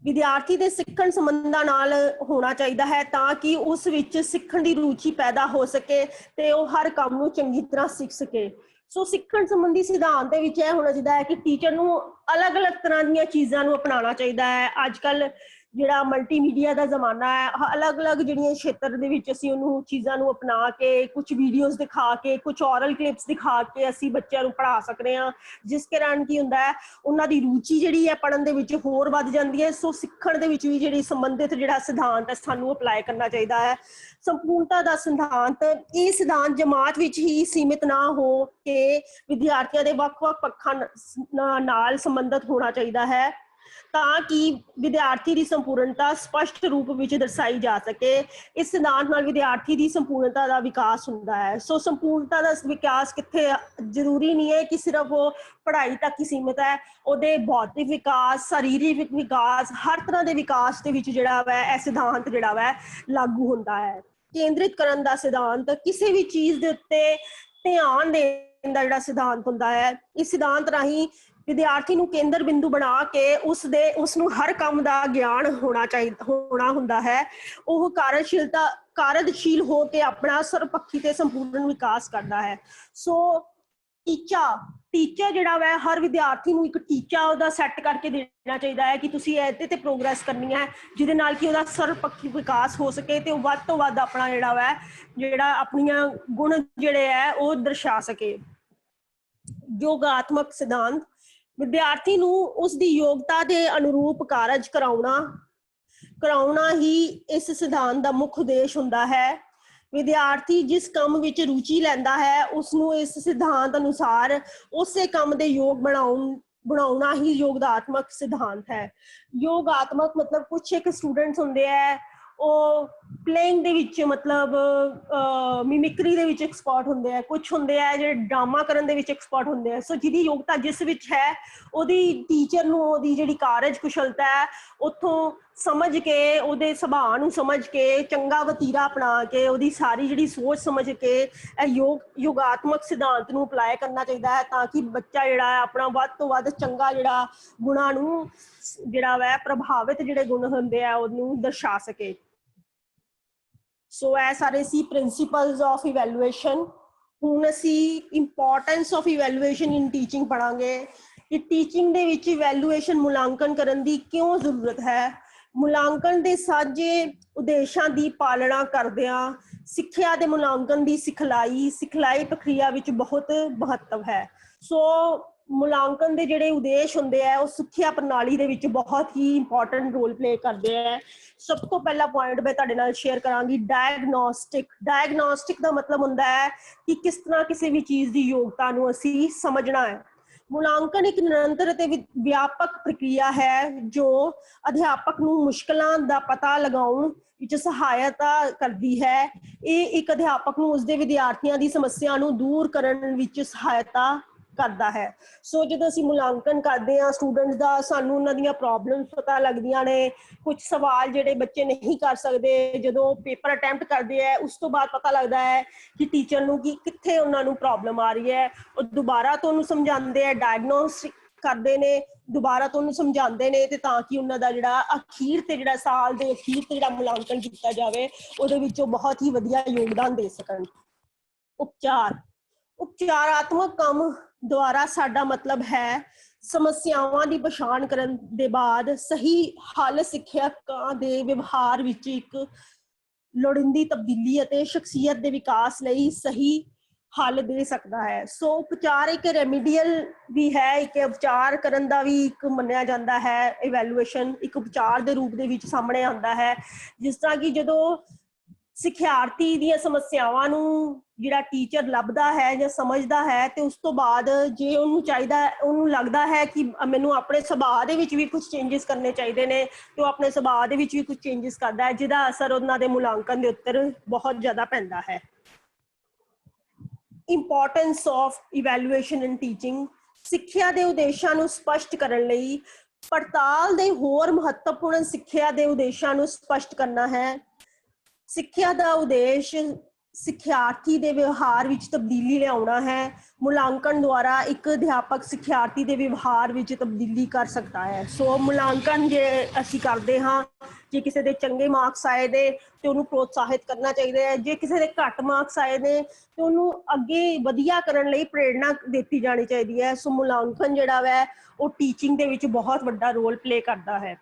ਵਿਦਿਆਰਥੀ ਦੇ ਸਿੱਖਣ ਸੰਬੰਧਾਂ ਨਾਲ ਹੋਣਾ ਚਾਹੀਦਾ ਹੈ ਤਾਂ ਕਿ ਉਸ ਵਿੱਚ ਸਿੱਖਣ ਦੀ ਰੁਚੀ ਪੈਦਾ ਹੋ ਸਕੇ ਤੇ ਉਹ ਹਰ ਕੰਮ ਨੂੰ ਚੰਗੀ ਤਰ੍ਹਾਂ ਸਿੱਖ ਸਕੇ। ਸੋ ਸਿੱਖਣ ਸੰਬੰਧੀ ਸਿਧਾਂਤ ਦੇ ਵਿੱਚ ਇਹ ਹੋਣਾ ਚਾਹੀਦਾ ਹੈ ਕਿ ਟੀਚਰ ਨੂੰ ਅਲੱਗ-ਅਲੱਗ ਤਰ੍ਹਾਂ ਦੀਆਂ ਚੀਜ਼ਾਂ ਨੂੰ ਅਪਣਾਉਣਾ ਚਾਹੀਦਾ ਹੈ। ਅੱਜ ਕੱਲ੍ਹ ਜਿਹੜਾ ਮਲਟੀਮੀਡੀਆ ਦਾ ਜ਼ਮਾਨਾ ਹੈ, ਅਲੱਗ-ਅਲੱਗ ਜਿਹੜੀਆਂ ਖੇਤਰ ਦੇ ਵਿੱਚ ਅਸੀਂ ਉਹਨੂੰ ਚੀਜ਼ਾਂ ਨੂੰ ਅਪਣਾ ਕੇ ਕੁਝ ਵੀਡੀਓਜ਼ ਦਿਖਾ ਕੇ ਕੁਝ ਔਰਲ ਕਲਿੱਪਸ ਦਿਖਾ ਕੇ ਅਸੀਂ ਬੱਚਿਆਂ ਨੂੰ ਪੜ੍ਹਾ ਸਕਦੇ ਹਾਂ, ਜਿਸ ਕਾਰਨ ਕੀ ਹੁੰਦਾ ਹੈ ਉਹਨਾਂ ਦੀ ਰੁਚੀ ਜਿਹੜੀ ਹੈ ਪੜ੍ਹਨ ਦੇ ਵਿੱਚ ਹੋਰ ਵੱਧ ਜਾਂਦੀ ਹੈ। ਸੋ ਸਿੱਖਣ ਦੇ ਵਿੱਚ ਵੀ ਜਿਹੜੀ ਸੰਬੰਧਿਤ ਜਿਹੜਾ ਸਿਧਾਂਤ ਹੈ ਸਾਨੂੰ ਅਪਲਾਈ ਕਰਨਾ ਚਾਹੀਦਾ ਹੈ। ਸੰਪੂਰਨਤਾ ਦਾ ਸਿਧਾਂਤ। ਇਹ ਸਿਧਾਂਤ ਜਮਾਤ ਵਿੱਚ ਹੀ ਸੀਮਿਤ ਨਾ ਹੋ ਕੇ ਵਿਦਿਆਰਥੀਆਂ ਦੇ ਵੱਖ-ਵੱਖ ਪੱਖਾਂ ਨਾਲ ਸੰਬੰਧਿਤ ਹੋਣਾ ਚਾਹੀਦਾ ਹੈ ਤਾਂ ਕਿ ਵਿਦਿਆਰਥੀ ਦੀ ਸੰਪੂਰਨਤਾ ਸਪਸ਼ਟ ਰੂਪ ਵਿੱਚ ਦਰਸਾਈ ਜਾ ਸਕੇ। ਇਸ ਸਿਧਾਂਤ ਨਾਲ ਵਿਦਿਆਰਥੀ ਦੀ ਸੰਪੂਰਨਤਾ ਦਾ ਵਿਕਾਸ ਹੁੰਦਾ ਹੈ। ਸੋ ਸੰਪੂਰਨਤਾ ਦਾ ਵਿਕਾਸ ਕਿੱਥੇ ਜ਼ਰੂਰੀ ਨਹੀਂ ਹੈ ਕਿ ਸਿਰਫ ਉਹ ਪੜ੍ਹਾਈ ਤੱਕ ਹੀ ਸੀਮਿਤ ਹੈ, ਉਹਦੇ ਭੌਤਿਕ ਵਿਕਾਸ, ਸਰੀਰਕ ਵਿਕਾਸ, ਹਰ ਤਰ੍ਹਾਂ ਦੇ ਵਿਕਾਸ ਦੇ ਵਿੱਚ ਜਿਹੜਾ ਵਾ ਇਹ ਸਿਧਾਂਤ ਜਿਹੜਾ ਵਾ ਲਾਗੂ ਹੁੰਦਾ ਹੈ। ਕੇਂਦਰਿਤ ਕਰਨ ਦਾ ਸਿਧਾਂਤ। ਕਿਸੇ ਵੀ ਚੀਜ਼ ਦੇ ਉੱਤੇ ਧਿਆਨ ਦੇਣ ਦਾ ਜਿਹੜਾ ਸਿਧਾਂਤ ਹੁੰਦਾ ਹੈ, ਇਸ ਸਿਧਾਂਤ ਰਾਹੀਂ ਵਿਦਿਆਰਥੀ ਨੂੰ ਕੇਂਦਰ ਬਿੰਦੂ ਬਣਾ ਕੇ ਉਸ ਨੂੰ ਹਰ ਕੰਮ ਦਾ ਗਿਆਨ ਹੋਣਾ ਹੁੰਦਾ ਹੈ। ਉਹ ਕਾਰਜਸ਼ੀਲ ਹੋ ਕੇ ਆਪਣਾ ਸਰਵਪੱਖੀ ਤੇ ਸੰਪੂਰਨ ਵਿਕਾਸ ਕਰਦਾ ਹੈ। ਸੋ ਟੀਚਾ ਜਿਹੜਾ ਵੈ ਹਰ ਵਿਦਿਆਰਥੀ ਨੂੰ ਇੱਕ ਟੀਚਾ ਉਹਦਾ ਸੈੱਟ ਕਰਕੇ ਦੇਣਾ ਚਾਹੀਦਾ ਹੈ ਕਿ ਤੁਸੀਂ ਇਹਦੇ ਤੇ ਪ੍ਰੋਗਰੈਸ ਕਰਨੀ ਹੈ, ਜਿਹਦੇ ਨਾਲ ਕਿ ਉਹਦਾ ਸਰਵਪੱਖੀ ਵਿਕਾਸ ਹੋ ਸਕੇ ਤੇ ਉਹ ਵੱਧ ਤੋਂ ਵੱਧ ਆਪਣਾ ਜਿਹੜਾ ਆਪਣੀਆਂ ਗੁਣ ਜਿਹੜੇ ਹੈ ਉਹ ਦਰਸਾ ਸਕੇ। ਯੋਗਾਤਮਕ ਸਿਧਾਂਤ ਵਿਦਿਆਰਥੀ ਨੂੰ ਉਸਦੀ ਯੋਗਤਾ ਦੇ ਅਨੁਰੂਪ ਕਾਰਜ ਕਰਾਉਣਾ ਹੀ ਇਸ ਸਿਧਾਂਤ ਦਾ ਮੁੱਖ ਉਦੇਸ਼ ਹੁੰਦਾ ਹੈ। ਵਿਦਿਆਰਥੀ ਜਿਸ ਕੰਮ ਵਿੱਚ ਰੁਚੀ ਲੈਂਦਾ ਹੈ ਉਸ ਨੂੰ ਇਸ ਸਿਧਾਂਤ ਅਨੁਸਾਰ ਉਸੇ ਕੰਮ ਦੇ ਯੋਗ ਬਣਾਉਣਾ ਹੀ ਯੋਗਾਤਮਕ ਸਿਧਾਂਤ ਹੈ। ਯੋਗਾਤਮਕ ਮਤਲਬ ਕੁਛ ਇੱਕ ਸਟੂਡੈਂਟਸ ਹੁੰਦੇ ਹੈ ਉਹ ਪਲੇਇੰਗ ਦੇ ਵਿੱਚ ਮਤਲਬ ਮਿਮਿਕਰੀ ਦੇ ਵਿੱਚ ਐਕਸਪਰਟ ਹੁੰਦੇ ਆ, ਕੁਛ ਹੁੰਦੇ ਆ ਜਿਹੜੇ ਡਰਾਮਾ ਕਰਨ ਦੇ ਵਿੱਚ ਐਕਸਪਰਟ ਹੁੰਦੇ ਆ। ਸੋ ਜਿਹਦੀ ਯੋਗਤਾ ਜਿਸ ਵਿੱਚ ਹੈ ਉਹਦੀ ਟੀਚਰ ਨੂੰ ਉਹਦੀ ਜਿਹੜੀ ਕਾਰਜ ਕੁਸ਼ਲਤਾ ਹੈ ਉੱਥੋਂ ਸਮਝ ਕੇ, ਉਹਦੇ ਸੁਭਾਅ ਨੂੰ ਸਮਝ ਕੇ, ਚੰਗਾ ਵਤੀਰਾ ਅਪਣਾ ਕੇ, ਉਹਦੀ ਸਾਰੀ ਜਿਹੜੀ ਸੋਚ ਸਮਝ ਕੇ ਇਹ ਯੋਗਾਤਮਕ ਸਿਧਾਂਤ ਨੂੰ ਅਪਲਾਈ ਕਰਨਾ ਚਾਹੀਦਾ ਹੈ ਤਾਂ ਕਿ ਬੱਚਾ ਜਿਹੜਾ ਹੈ ਆਪਣਾ ਵੱਧ ਤੋਂ ਵੱਧ ਚੰਗਾ ਜਿਹੜਾ ਗੁਣਾਂ ਨੂੰ ਜਿਹੜਾ ਵੈ ਪ੍ਰਭਾਵਿਤ ਜਿਹੜੇ ਗੁਣ ਹੁੰਦੇ ਆ ਉਹਨੂੰ ਦਰਸਾ ਸਕੇ। ਸੋ ਇਹ ਸਾਰੇ ਸੀ ਪ੍ਰਿੰਸੀਪਲਸ ਆਫ ਇਵੈਲੂਏਸ਼ਨ। ਹੁਣ ਅਸੀਂ importance of evaluation in teaching ਪੜਾਂਗੇ ਕਿ ਟੀਚਿੰਗ ਦੇ ਵਿੱਚ ਇਵੈਲੂਏਸ਼ਨ ਮੁਲਾਂਕਣ ਕਰਨ ਦੀ ਕਿਉਂ ਜ਼ਰੂਰਤ ਹੈ। ਮੁਲਾਂਕਣ ਦੇ ਸਾਂਝੇ ਉਦੇਸ਼ਾਂ ਦੀ ਪਾਲਣਾ ਕਰਦਿਆਂ ਸਿੱਖਿਆ ਦੇ ਮੁਲਾਂਕਣ ਦੀ ਸਿਖਲਾਈ ਪ੍ਰਕਿਰਿਆ ਵਿੱਚ ਬਹੁਤ ਮਹੱਤਵ ਹੈ। ਸੋ ਮੁਲਾਂਕਣ ਦੇ ਜਿਹੜੇ ਉਦੇਸ਼ ਹੁੰਦੇ ਆ ਉਹ ਸਿੱਖਿਆ ਪ੍ਰਣਾਲੀ ਦੇ ਵਿੱਚ ਬਹੁਤ ਹੀ ਇੰਪੋਰਟੈਂਟ ਰੋਲ ਪਲੇ ਕਰਦੇ ਹੈ। ਸਭ ਤੋਂ ਪਹਿਲਾ ਪੁਆਇੰਟ ਮੈਂ ਤੁਹਾਡੇ ਨਾਲ ਸ਼ੇਅਰ ਕਰਾਂਗੀ ਡਾਇਗਨੋਸਟਿਕ ਦਾ ਮਤਲਬ ਹੁੰਦਾ ਹੈ ਕਿ ਕਿਸ ਤਰ੍ਹਾਂ ਕਿਸੇ ਵੀ ਚੀਜ਼ ਦੀ ਯੋਗਤਾ ਨੂੰ ਅਸੀਂ ਸਮਝਣਾ ਹੈ। ਮੁਲਾਂਕਣ ਇੱਕ ਨਿਰੰਤਰ ਅਤੇ ਵਿਆਪਕ ਪ੍ਰਕਿਰਿਆ ਹੈ ਜੋ ਅਧਿਆਪਕ ਨੂੰ ਮੁਸ਼ਕਲਾਂ ਦਾ ਪਤਾ ਲਗਾਉਣ ਵਿੱਚ ਸਹਾਇਤਾ ਕਰਦੀ ਹੈ। ਇਹ ਇੱਕ ਅਧਿਆਪਕ ਨੂੰ ਉਸਦੇ ਵਿਦਿਆਰਥੀਆਂ ਦੀ ਸਮੱਸਿਆ ਨੂੰ ਦੂਰ ਕਰਨ ਵਿੱਚ ਸਹਾਇਤਾ ਕਰਦਾ ਹੈ। ਸੋ ਜਦੋਂ ਅਸੀਂ ਮੁਲਾਂਕਣ ਕਰਦੇ ਹਾਂ ਸਟੂਡੈਂਟਸ ਦਾ, ਸਾਨੂੰ ਉਹਨਾਂ ਦੀਆਂ ਪ੍ਰੋਬਲਮਸ ਪਤਾ ਲੱਗਦੀਆਂ ਨੇ। ਕੁਝ ਸਵਾਲ ਜਿਹੜੇ ਬੱਚੇ ਨਹੀਂ ਕਰ ਸਕਦੇ ਜਦੋਂ ਪੇਪਰ ਅਟੈਂਪਟ ਕਰਦੇ ਹੈ ਉਸ ਤੋਂ ਬਾਅਦ ਪਤਾ ਲੱਗਦਾ ਹੈ ਕਿ ਟੀਚਰ ਨੂੰ ਕਿ ਕਿੱਥੇ ਉਹਨਾਂ ਨੂੰ ਪ੍ਰੋਬਲਮ ਆ ਰਹੀ ਹੈ। ਉਹ ਦੁਬਾਰਾ ਤੋਂ ਉਹਨੂੰ ਸਮਝਾਉਂਦੇ ਹੈ, ਡਾਇਗਨੋਸਟਿਕ ਕਰਦੇ ਨੇ, ਦੁਬਾਰਾ ਤੋਂ ਉਹਨੂੰ ਸਮਝਾਉਂਦੇ ਨੇ ਤੇ ਤਾਂ ਕਿ ਉਹਨਾਂ ਦਾ ਜਿਹੜਾ ਅਖੀਰ ਤੇ ਜਿਹੜਾ ਸਾਲ ਦੇ ਅਖੀਰ ਤੇ ਮੁਲਾਂਕਣ ਕੀਤਾ ਜਾਵੇ ਉਹਦੇ ਵਿੱਚ ਉਹ ਬਹੁਤ ਹੀ ਵਧੀਆ ਯੋਗਦਾਨ ਦੇ ਸਕਣ। ਉਪਚਾਰਾਤਮਕ ਕੰਮ ਦੁਆਰਾ ਸਾਡਾ ਮਤਲਬ ਹੈ ਸਮੱਸਿਆਵਾਂ ਦੀ ਪਛਾਣ ਕਰਨ ਦੇ ਬਾਅਦ ਸਹੀ ਹੱਲ ਸਿੱਖਿਅਕਾਂ ਦੇ ਵਿਵਹਾਰ ਵਿੱਚ ਇੱਕ ਲੋੜੀਂਦੀ ਤਬਦੀਲੀ ਅਤੇ ਸ਼ਖਸੀਅਤ ਦੇ ਵਿਕਾਸ ਲਈ ਸਹੀ ਹੱਲ ਦੇ ਸਕਦਾ ਹੈ। ਸੋ ਉਪਚਾਰ ਇੱਕ ਰੈਮੀਡੀਅਲ ਵੀ ਹੈ, ਇੱਕ ਉਪਚਾਰ ਕਰਨ ਦਾ ਵੀ ਇੱਕ ਮੰਨਿਆ ਜਾਂਦਾ ਹੈ। ਇਵੈਲੂਏਸ਼ਨ ਇੱਕ ਉਪਚਾਰ ਦੇ ਰੂਪ ਦੇ ਵਿੱਚ ਸਾਹਮਣੇ ਆਉਂਦਾ ਹੈ। ਜਿਸ ਤਰ੍ਹਾਂ ਕਿ ਜਦੋਂ ਸਿੱਖਿਆਰਥੀ ਦੀਆਂ ਸਮੱਸਿਆਵਾਂ ਨੂੰ ਜਿਹੜਾ ਟੀਚਰ ਲੱਭਦਾ ਹੈ ਜਾਂ ਸਮਝਦਾ ਹੈ ਤੇ ਉਸ ਤੋਂ ਬਾਅਦ ਜੇ ਉਹਨੂੰ ਲੱਗਦਾ ਹੈ ਕਿ ਮੈਨੂੰ ਆਪਣੇ ਸੁਭਾਅ ਦੇ ਵਿੱਚ ਵੀ ਕੁਝ ਚੇਂਜਸ ਕਰਨੇ ਚਾਹੀਦੇ ਨੇ ਤੇ ਉਹ ਆਪਣੇ ਸੁਭਾਅ ਦੇ ਵਿੱਚ ਵੀ ਕੁਝ ਚੇਂਜਸ ਕਰਦਾ ਹੈ, ਜਿਹਦਾ ਅਸਰ ਉਹਨਾਂ ਦੇ ਮੁਲਾਂਕਣ ਦੇ ਉੱਤੇ ਬਹੁਤ ਜ਼ਿਆਦਾ ਪੈਂਦਾ ਹੈ। Importance of evaluation in teaching ਸਿੱਖਿਆ ਦੇ ਉਦੇਸ਼ਾਂ ਨੂੰ ਸਪਸ਼ਟ ਕਰਨ ਲਈ ਪੜਤਾਲ ਦੇ ਹੋਰ ਮਹੱਤਵਪੂਰਨ ਸਿੱਖਿਆ ਦੇ ਉਦੇਸ਼ਾਂ ਨੂੰ ਸਪਸ਼ਟ ਕਰਨਾ ਹੈ। ਸਿੱਖਿਆ ਦਾ ਉਦੇਸ਼ ਸਿੱਖਿਆਰਥੀ ਦੇ ਵਿਵਹਾਰ ਵਿੱਚ ਤਬਦੀਲੀ ਲਿਆਉਣਾ ਹੈ। ਮੁਲਾਂਕਣ ਦੁਆਰਾ ਇੱਕ ਅਧਿਆਪਕ ਸਿੱਖਿਆਰਥੀ ਦੇ ਵਿਵਹਾਰ ਵਿੱਚ ਤਬਦੀਲੀ ਕਰ ਸਕਦਾ ਹੈ। ਸੋ ਮੁਲਾਂਕਣ ਜੇ ਅਸੀਂ ਕਰਦੇ ਹਾਂ, ਜੇ ਕਿਸੇ ਦੇ ਚੰਗੇ ਮਾਰਕਸ ਆਏ ਨੇ ਤੇ ਉਹਨੂੰ ਪ੍ਰੋਤਸਾਹਿਤ ਕਰਨਾ ਚਾਹੀਦਾ ਹੈ। ਜੇ ਕਿਸੇ ਦੇ ਘੱਟ ਮਾਰਕਸ ਆਏ ਨੇ ਤੇ ਉਹਨੂੰ ਅੱਗੇ ਵਧੀਆ ਕਰਨ ਲਈ ਪ੍ਰੇਰਣਾ ਦਿੱਤੀ ਜਾਣੀ ਚਾਹੀਦੀ ਹੈ। ਸੋ ਮੁਲਾਂਕਣ ਜਿਹੜਾ ਵੈ ਉਹ ਟੀਚਿੰਗ ਦੇ ਵਿੱਚ ਬਹੁਤ ਵੱਡਾ ਰੋਲ ਪਲੇ ਕਰਦਾ ਹੈ।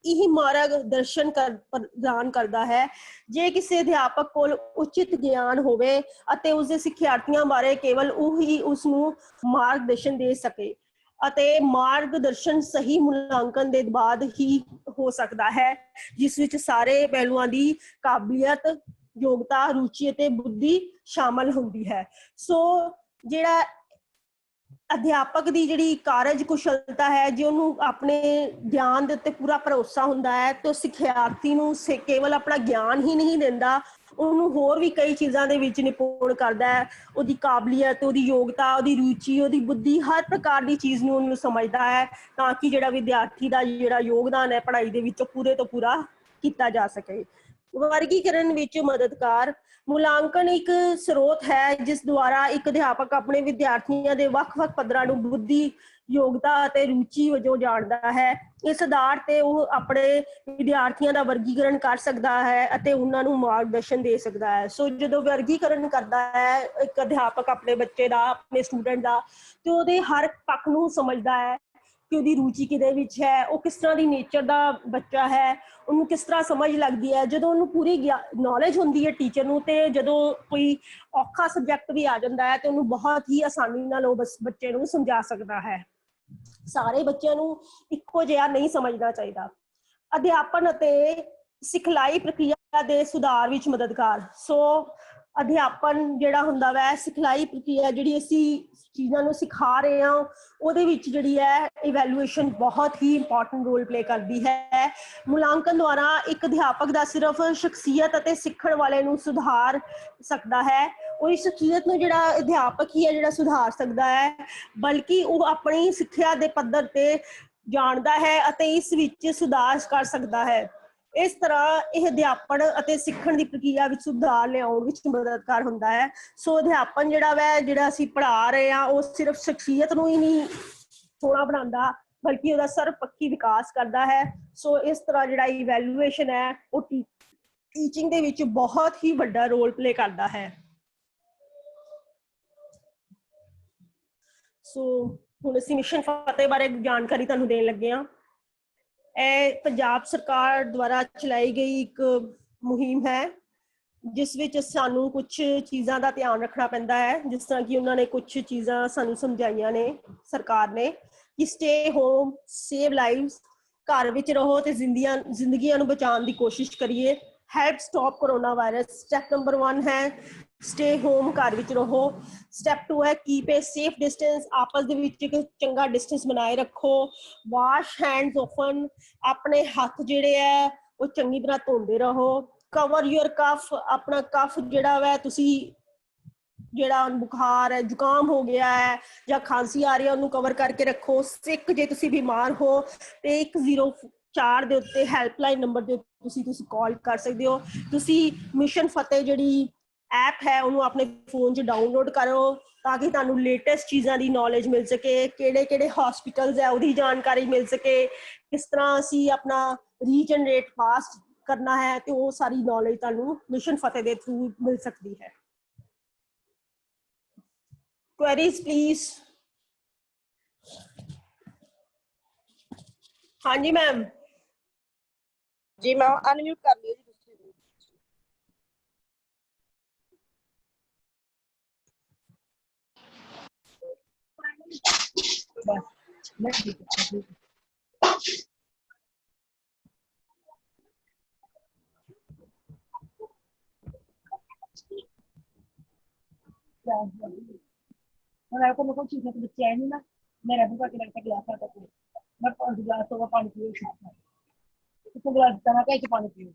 ਇਹ ਮਾਰਗਦਰਸ਼ਨ ਪ੍ਰਦਾਨ ਕਰਦਾ ਹੈ। ਜੇ ਕਿਸੇ ਅਧਿਆਪਕ ਕੋਲ ਉਚਿਤ ਗਿਆਨ ਹੋਵੇ ਅਤੇ ਉਸਦੇ ਸਿੱਖਿਆਰਥੀਆਂ ਬਾਰੇ ਕੇਵਲ ਉਹ ਹੀ ਉਸਨੂੰ ਮਾਰਗਦਰਸ਼ਨ ਦੇ ਸਕੇ ਅਤੇ ਮਾਰਗਦਰਸ਼ਨ ਸਹੀ ਮੁਲਾਂਕਣ ਦੇ ਬਾਅਦ ਹੀ ਹੋ ਸਕਦਾ ਹੈ, ਜਿਸ ਵਿੱਚ ਸਾਰੇ ਪਹਿਲੂਆਂ ਦੀ ਕਾਬਲੀਅਤ, ਯੋਗਤਾ, ਰੁਚੀ ਅਤੇ ਬੁੱਧੀ ਸ਼ਾਮਲ ਹੁੰਦੀ ਹੈ। ਸੋ ਜਿਹੜਾ ਅਧਿਆਪਕ ਦੀ ਜਿਹੜੀ ਕਾਰਜ ਕੁਸ਼ਲਤਾ ਹੈ, ਜੇ ਉਹਨੂੰ ਆਪਣੇ ਗਿਆਨ ਦੇ ਉੱਤੇ ਪੂਰਾ ਭਰੋਸਾ ਹੁੰਦਾ ਹੈ ਤੇ ਸਿੱਖਿਆਰਥੀ ਨੂੰ ਕੇਵਲ ਆਪਣਾ ਗਿਆਨ ਹੀ ਨਹੀਂ ਦਿੰਦਾ, ਉਹਨੂੰ ਹੋਰ ਵੀ ਕਈ ਚੀਜ਼ਾਂ ਦੇ ਵਿੱਚ ਨਿਪੁੰਨ ਕਰਦਾ ਹੈ। ਉਹਦੀ ਕਾਬਲੀਅਤ, ਉਹਦੀ ਯੋਗਤਾ, ਉਹਦੀ ਰੁਚੀ, ਉਹਦੀ ਬੁੱਧੀ, ਹਰ ਪ੍ਰਕਾਰ ਦੀ ਚੀਜ਼ ਨੂੰ ਉਹਨੂੰ ਸਮਝਦਾ ਹੈ ਤਾਂ ਕਿ ਜਿਹੜਾ ਵਿਦਿਆਰਥੀ ਦਾ ਜਿਹੜਾ ਯੋਗਦਾਨ ਹੈ ਪੜ੍ਹਾਈ ਦੇ ਵਿੱਚ ਪੂਰੇ ਤੋਂ ਪੂਰਾ ਕੀਤਾ ਜਾ ਸਕੇ। ਵਰਗੀਕਰਨ ਵਿੱਚ ਮਦਦਗਾਰ ਮੁਲਾਂਕਣ ਇੱਕ ਸਰੋਤ ਹੈ ਜਿਸ ਦੁਆਰਾ ਇੱਕ ਅਧਿਆਪਕ ਆਪਣੇ ਵਿਦਿਆਰਥੀਆਂ ਦੇ ਵੱਖ-ਵੱਖ ਪੱਧਰਾਂ ਨੂੰ ਬੁੱਧੀ, ਯੋਗਤਾ ਅਤੇ ਰੁਚੀ ਵਜੋਂ ਜਾਣਦਾ ਹੈ। ਇਸ ਆਧਾਰ ਤੇ ਉਹ ਆਪਣੇ ਵਿਦਿਆਰਥੀਆਂ ਦਾ ਵਰਗੀਕਰਨ ਕਰ ਸਕਦਾ ਹੈ ਅਤੇ ਉਹਨਾਂ ਨੂੰ ਮਾਰਗਦਰਸ਼ਨ ਦੇ ਸਕਦਾ ਹੈ। ਸੋ ਜਦੋਂ ਵਰਗੀਕਰਨ ਕਰਦਾ ਹੈ ਇੱਕ ਅਧਿਆਪਕ ਆਪਣੇ ਬੱਚੇ ਦਾ, ਆਪਣੇ ਸਟੂਡੈਂਟ ਦਾ, ਤੇ ਉਹਦੇ ਹਰ ਪੱਖ ਨੂੰ ਸਮਝਦਾ ਹੈ ਕਿ ਉਹਦੀ ਰੁਚੀ ਕਿਹਦੇ ਵਿੱਚ ਹੈ, ਉਹ ਕਿਸ ਤਰ੍ਹਾਂ ਦੀ ਨੇਚਰ ਦਾ ਬੱਚਾ ਹੈ, ਉਹਨੂੰ ਕਿਸ ਤਰ੍ਹਾਂ ਸਮਝ ਲੱਗਦੀ ਹੈ। ਜਦੋਂ ਉਹਨੂੰ ਪੂਰੀ ਨੌਲੇਜ ਹੁੰਦੀ ਹੈ ਟੀਚਰ ਨੂੰ, ਤੇ ਜਦੋਂ ਕੋਈ ਔਖਾ ਸਬਜੈਕਟ ਵੀ ਆ ਜਾਂਦਾ ਹੈ ਤੇ ਉਹਨੂੰ ਬਹੁਤ ਹੀ ਆਸਾਨੀ ਨਾਲ ਉਹ ਬੱਚੇ ਨੂੰ ਸਮਝਾ ਸਕਦਾ ਹੈ। ਸਾਰੇ ਬੱਚਿਆਂ ਨੂੰ ਇੱਕੋ ਜਿਹਾ ਨਹੀਂ ਸਮਝਣਾ ਚਾਹੀਦਾ। ਅਧਿਆਪਨ ਅਤੇ ਸਿਖਲਾਈ ਪ੍ਰਕਿਰਿਆ ਦੇ ਸੁਧਾਰ ਵਿੱਚ ਮਦਦਗਾਰ। ਸੋ ਅਧਿਆਪਨ ਜਿਹੜਾ ਹੁੰਦਾ ਵੈ, ਸਿਖਲਾਈ ਪ੍ਰਕਿਰਿਆ ਜਿਹੜੀ ਅਸੀਂ ਚੀਜ਼ਾਂ ਨੂੰ ਸਿਖਾ ਰਹੇ ਹਾਂ, ਉਹਦੇ ਵਿੱਚ ਜਿਹੜੀ ਹੈ ਇਵੈਲੂਏਸ਼ਨ ਬਹੁਤ ਹੀ ਇੰਪੋਰਟੈਂਟ ਰੋਲ ਪਲੇ ਕਰਦੀ ਹੈ। ਮੁਲਾਂਕਣ ਦੁਆਰਾ ਇੱਕ ਅਧਿਆਪਕ ਦਾ ਸਿਰਫ ਸ਼ਖਸੀਅਤ ਅਤੇ ਸਿੱਖਣ ਵਾਲੇ ਨੂੰ ਸੁਧਾਰ ਸਕਦਾ ਹੈ। ਉਹ ਇਸ ਸ਼ਖਸੀਅਤ ਨੂੰ ਜਿਹੜਾ ਅਧਿਆਪਕ ਹੀ ਹੈ ਜਿਹੜਾ ਸੁਧਾਰ ਸਕਦਾ ਹੈ, ਬਲਕਿ ਉਹ ਆਪਣੀ ਸਿੱਖਿਆ ਦੇ ਪੱਧਰ ਤੇ ਜਾਣਦਾ ਹੈ ਅਤੇ ਇਸ ਵਿੱਚ ਸੁਧਾਰ ਕਰ ਸਕਦਾ ਹੈ। ਇਸ ਤਰ੍ਹਾਂ ਇਹ ਅਧਿਆਪਨ ਅਤੇ ਸਿੱਖਣ ਦੀ ਪ੍ਰਕਿਰਿਆ ਵਿੱਚ ਸੁਧਾਰ ਲਿਆਉਣ ਵਿੱਚ ਮਦਦਗਾਰ ਹੁੰਦਾ ਹੈ। ਸੋ ਅਧਿਆਪਨ ਜਿਹੜਾ ਵੈ, ਜਿਹੜਾ ਅਸੀਂ ਪੜ੍ਹਾ ਰਹੇ ਹਾਂ, ਉਹ ਸਿਰਫ ਸ਼ਖਸੀਅਤ ਨੂੰ ਹੀ ਨਹੀਂ ਸੋਹਣਾ ਬਣਾਉਂਦਾ, ਬਲਕਿ ਉਹਦਾ ਸਰਵਪੱਖੀ ਵਿਕਾਸ ਕਰਦਾ ਹੈ। ਸੋ ਇਸ ਤਰ੍ਹਾਂ ਜਿਹੜਾ ਇਵੈਲੂਏਸ਼ਨ ਹੈ ਉਹ ਟੀਚਿੰਗ ਦੇ ਵਿੱਚ ਬਹੁਤ ਹੀ ਵੱਡਾ ਰੋਲ ਪਲੇ ਕਰਦਾ ਹੈ। ਸੋ ਹੁਣ ਅਸੀਂ ਮਿਸ਼ਨ ਫਤਿਹ ਬਾਰੇ ਜਾਣਕਾਰੀ ਤੁਹਾਨੂੰ ਦੇਣ ਲੱਗੇ ਹਾਂ। ਇਹ ਪੰਜਾਬ ਸਰਕਾਰ ਦੁਆਰਾ ਚਲਾਈ ਗਈ ਇੱਕ ਮੁਹਿੰਮ ਹੈ, ਜਿਸ ਵਿੱਚ ਸਾਨੂੰ ਕੁਝ ਚੀਜ਼ਾਂ ਦਾ ਧਿਆਨ ਰੱਖਣਾ ਪੈਂਦਾ ਹੈ। ਜਿਸ ਤਰ੍ਹਾਂ ਕਿ ਉਹਨਾਂ ਨੇ ਕੁਝ ਚੀਜ਼ਾਂ ਸਾਨੂੰ ਸਮਝਾਈਆਂ ਨੇ ਸਰਕਾਰ ਨੇ, ਕਿ ਸਟੇ ਹੋਮ, ਸੇਵ ਲਾਈਵਸ, ਘਰ ਵਿੱਚ ਰਹੋ ਤੇ ਜ਼ਿੰਦਗੀਆਂ ਨੂੰ ਬਚਾਉਣ ਦੀ ਕੋਸ਼ਿਸ਼ ਕਰੀਏ। Help stop corona virus. Step number 1 ਹੈ ਸਟੇ ਹੋਮ, ਘਰ ਵਿੱਚ ਰਹੋ। ਸਟੈਪ 2 ਹੈ ਕੀਪ ਏ ਸੇਫ ਡਿਸਟੈਂਸ, ਆਪਸ ਦੇ ਵਿੱਚ ਇੱਕ ਚੰਗਾ ਡਿਸਟੈਂਸ ਬਣਾਏ ਰੱਖੋ। ਵਾਸ਼ ਹੈਂਡਸ ਓਫਨ, ਆਪਣੇ ਹੱਥ ਜਿਹੜੇ ਹੈ ਉਹ ਚੰਗੀ ਤਰ੍ਹਾਂ ਧੋਂਦੇ ਰਹੋ। ਕਵਰ ਯੂਅਰ ਕਫ, ਆਪਣਾ ਕਫ ਜਿਹੜਾ ਵੈ ਤੁਸੀਂ, ਜਿਹੜਾ ਬੁਖਾਰ ਹੈ, ਜ਼ੁਕਾਮ ਹੋ ਗਿਆ ਹੈ ਜਾਂ ਖਾਂਸੀ ਆ ਰਹੀ ਹੈ, ਉਹਨੂੰ ਕਵਰ ਕਰਕੇ ਰੱਖੋ। ਸਿੱਕ ਜੇ ਤੁਸੀਂ ਬਿਮਾਰ ਹੋ ਤੇ 104 ਦੇ ਉੱਤੇ ਹੈਲਪਲਾਈਨ ਨੰਬਰ ਦੇ ਤੁਸੀਂ ਕਾਲ ਕਰ ਸਕਦੇ ਹੋ। ਤੁਸੀਂ ਮਿਸ਼ਨ ਫਤਿਹ ਜਿਹੜੀ ਐਪ ਹੈ ਉਹਨੂੰ ਆਪਣੇ ਫੋਨ 'ਚ ਡਾਊਨਲੋਡ ਕਰੋ, ਤਾਂ ਕਿ ਤੁਹਾਨੂੰ ਲੇਟੈਸਟ ਚੀਜ਼ਾਂ ਦੀ ਨੌਲੇਜ ਮਿਲ ਸਕੇ, ਕਿਹੜੇ ਹਸਪੀਟਲਸ ਹੈ ਉਹਦੀ ਜਾਣਕਾਰੀ ਮਿਲ ਸਕੇ, ਕਿਸ ਤਰ੍ਹਾਂ ਅਸੀਂ ਆਪਣਾ ਰੀਜਨਰੇਟ ਫਾਸਟ ਕਰਨਾ ਹੈ, ਤੇ ਉਹ ਸਾਰੀ ਨੌਲੇਜ ਤੁਹਾਨੂੰ ਮਿਸ਼ਨ ਫਤਿਹ ਦੇ ਥਰੂ ਮਿਲ ਸਕਦੀ ਹੈ। Queries please। हाँ जी मैम। जी मैम अनम्यूट कर लियो जी। को मेरे को चीज़ बच्चे आए नहीं ना, मैं रबू का किराया गिलास आता था, मैं 5 गिलासों का पानी पियो, इसको गिलास तना कैसे पानी पियो।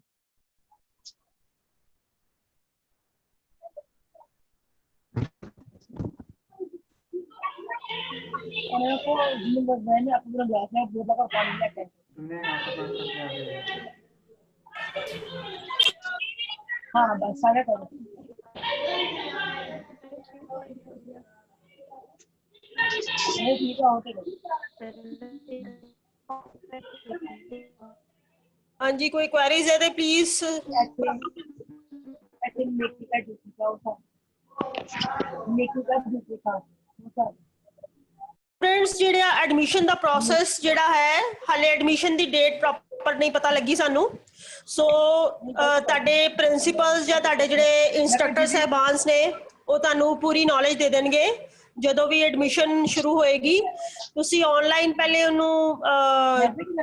और को जिन मैंने अपना गिलास में 2 का पानी लेके हाँ बस सारे करो। नहीं ठीक है होते हाँ जी, कोई क्वेरीज है तो प्लीज। ऐसे मेथी का जूस का उठा, मेथी का जूस का उठा। फ्रेंड्स ਜਿਹੜਾ ਐਡਮਿਸ਼ਨ ਦਾ ਪ੍ਰੋਸੈਸ ਜਿਹੜਾ ਹੈ, ਹਾਲੇ ਐਡਮਿਸ਼ਨ ਦੀ ਡੇਟ ਪ੍ਰੋਪਰ ਨਹੀਂ ਪਤਾ ਲੱਗੀ ਸਾਨੂੰ। ਸੋ ਤੁਹਾਡੇ ਪ੍ਰਿੰਸੀਪਲਸ ਜਾਂ ਤੁਹਾਡੇ ਜਿਹੜੇ ਇੰਸਟ੍ਰਕਟਰ ਸਾਹਿਬਾਨ ਨੇ ਉਹ ਤੁਹਾਨੂੰ ਪੂਰੀ ਨੌਲੇਜ ਦੇ ਦੇਣਗੇ ਜਦੋਂ ਵੀ ਐਡਮਿਸ਼ਨ ਸ਼ੁਰੂ ਹੋਏਗੀ। ਤੁਸੀਂ ਆਨਲਾਈਨ ਪਹਿਲੇ ਉਹਨੂੰ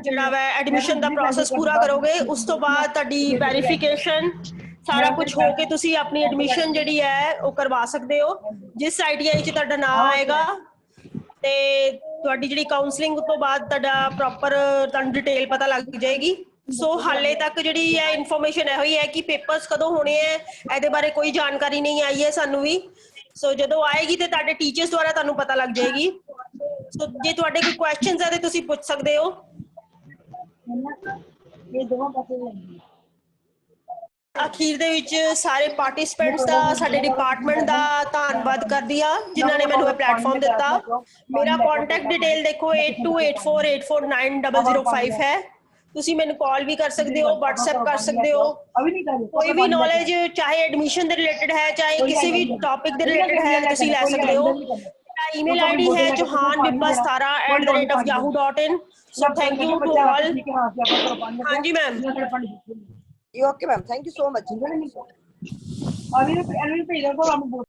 ਜਿਹੜਾ ਵਾ ਐਡਮਿਸ਼ਨ ਦਾ ਪ੍ਰੋਸੈਸ ਪੂਰਾ ਕਰੋਗੇ, ਉਸ ਤੋਂ ਬਾਅਦ ਤੁਹਾਡੀ ਵੈਰੀਫਿਕੇਸ਼ਨ ਸਾਰਾ ਕੁਝ ਹੋ ਕੇ ਤੁਸੀਂ ਆਪਣੀ ਐਡਮਿਸ਼ਨ ਜਿਹੜੀ ਹੈ ਉਹ ਕਰਵਾ ਸਕਦੇ ਹੋ। ਜਿਸ ਆਈਟੀਆਈ 'ਚ ਤੁਹਾਡਾ ਨਾਮ ਆਏਗਾ ਤੇ ਤੁਹਾਡੀ ਜਿਹੜੀ ਕਾਉਂਸਲਿੰਗ ਤੋਂ ਬਾਅਦ ਤੁਹਾਡਾ ਪ੍ਰੋਪਰ ਤੁਹਾਨੂੰ ਡਿਟੇਲ ਪਤਾ ਲੱਗ ਜਾਏਗੀ। ਸੋ ਹਾਲੇ ਤੱਕ ਜਿਹੜੀ ਹੈ ਇਨਫੋਰਮੇਸ਼ਨ ਇਹੋ ਹੀ ਹੈ ਕਿ ਪੇਪਰਸ ਕਦੋਂ ਹੋਣੇ ਹੈ ਇਹਦੇ ਬਾਰੇ ਕੋਈ ਜਾਣਕਾਰੀ ਨਹੀਂ ਆਈ ਹੈ ਸਾਨੂੰ ਵੀ। ਸੋ ਜਦੋਂ ਆਏਗੀ ਤੇ ਤੁਹਾਡੇ ਟੀਚਰਸ ਦੁਆਰਾ ਤੁਹਾਨੂੰ ਪਤਾ ਲੱਗ ਜਾਏਗੀ। ਸੋ ਜੇ ਤੁਹਾਡੇ ਕੋਈ ਕੁਐਸਚਨਸ ਹੈ ਤੇ ਤੁਸੀਂ ਪੁੱਛ ਸਕਦੇ ਹੋ। ये दोनों पासे ਅਖੀਰ ਦੇ ਵਿੱਚ ਸਾਰੇ ਪਾਰਟਿਸਿਪੈਂਟਸ ਦਾ, ਸਾਡੇ ਡਿਪਾਰਟਮੈਂਟ ਦਾ ਧੰਨਵਾਦ ਕਰਦੀ ਹਾਂ ਜਿਨ੍ਹਾਂ ਨੇ ਮੈਨੂੰ ਇਹ ਪਲੇਟਫਾਰਮ ਦਿੱਤਾ। ਮੇਰਾ ਕੰਟੈਕਟ ਡਿਟੇਲ ਦੇਖੋ 8284849005 ਹੈ। ਤੁਸੀਂ ਮੈਨੂੰ ਕਾਲ ਵੀ ਕਰ ਸਕਦੇ ਹੋ, WhatsApp ਕਰ ਸਕਦੇ ਹੋ। ਕੋਈ ਵੀ ਨੌਲੇਜ ਚਾਹੇ ਐਡਮਿਸ਼ਨ ਦੇ ਰਿਲੇਟਡ ਹੈ, ਚਾਹੇ ਕਿਸੇ ਵੀ ਟੌਪਿਕ ਦੇ ਰਿਲੇਟਡ ਹੈ, ਤੁਸੀਂ ਲੈ ਸਕਦੇ ਹੋ। ਮੇਰਾ ਈਮੇਲ ਆਈਡੀ ਹੈ johanbibba@yahoo.in। So thank you to all. ਹਾਂਜੀ ma'am. Okay, ma'am. Thank you so much.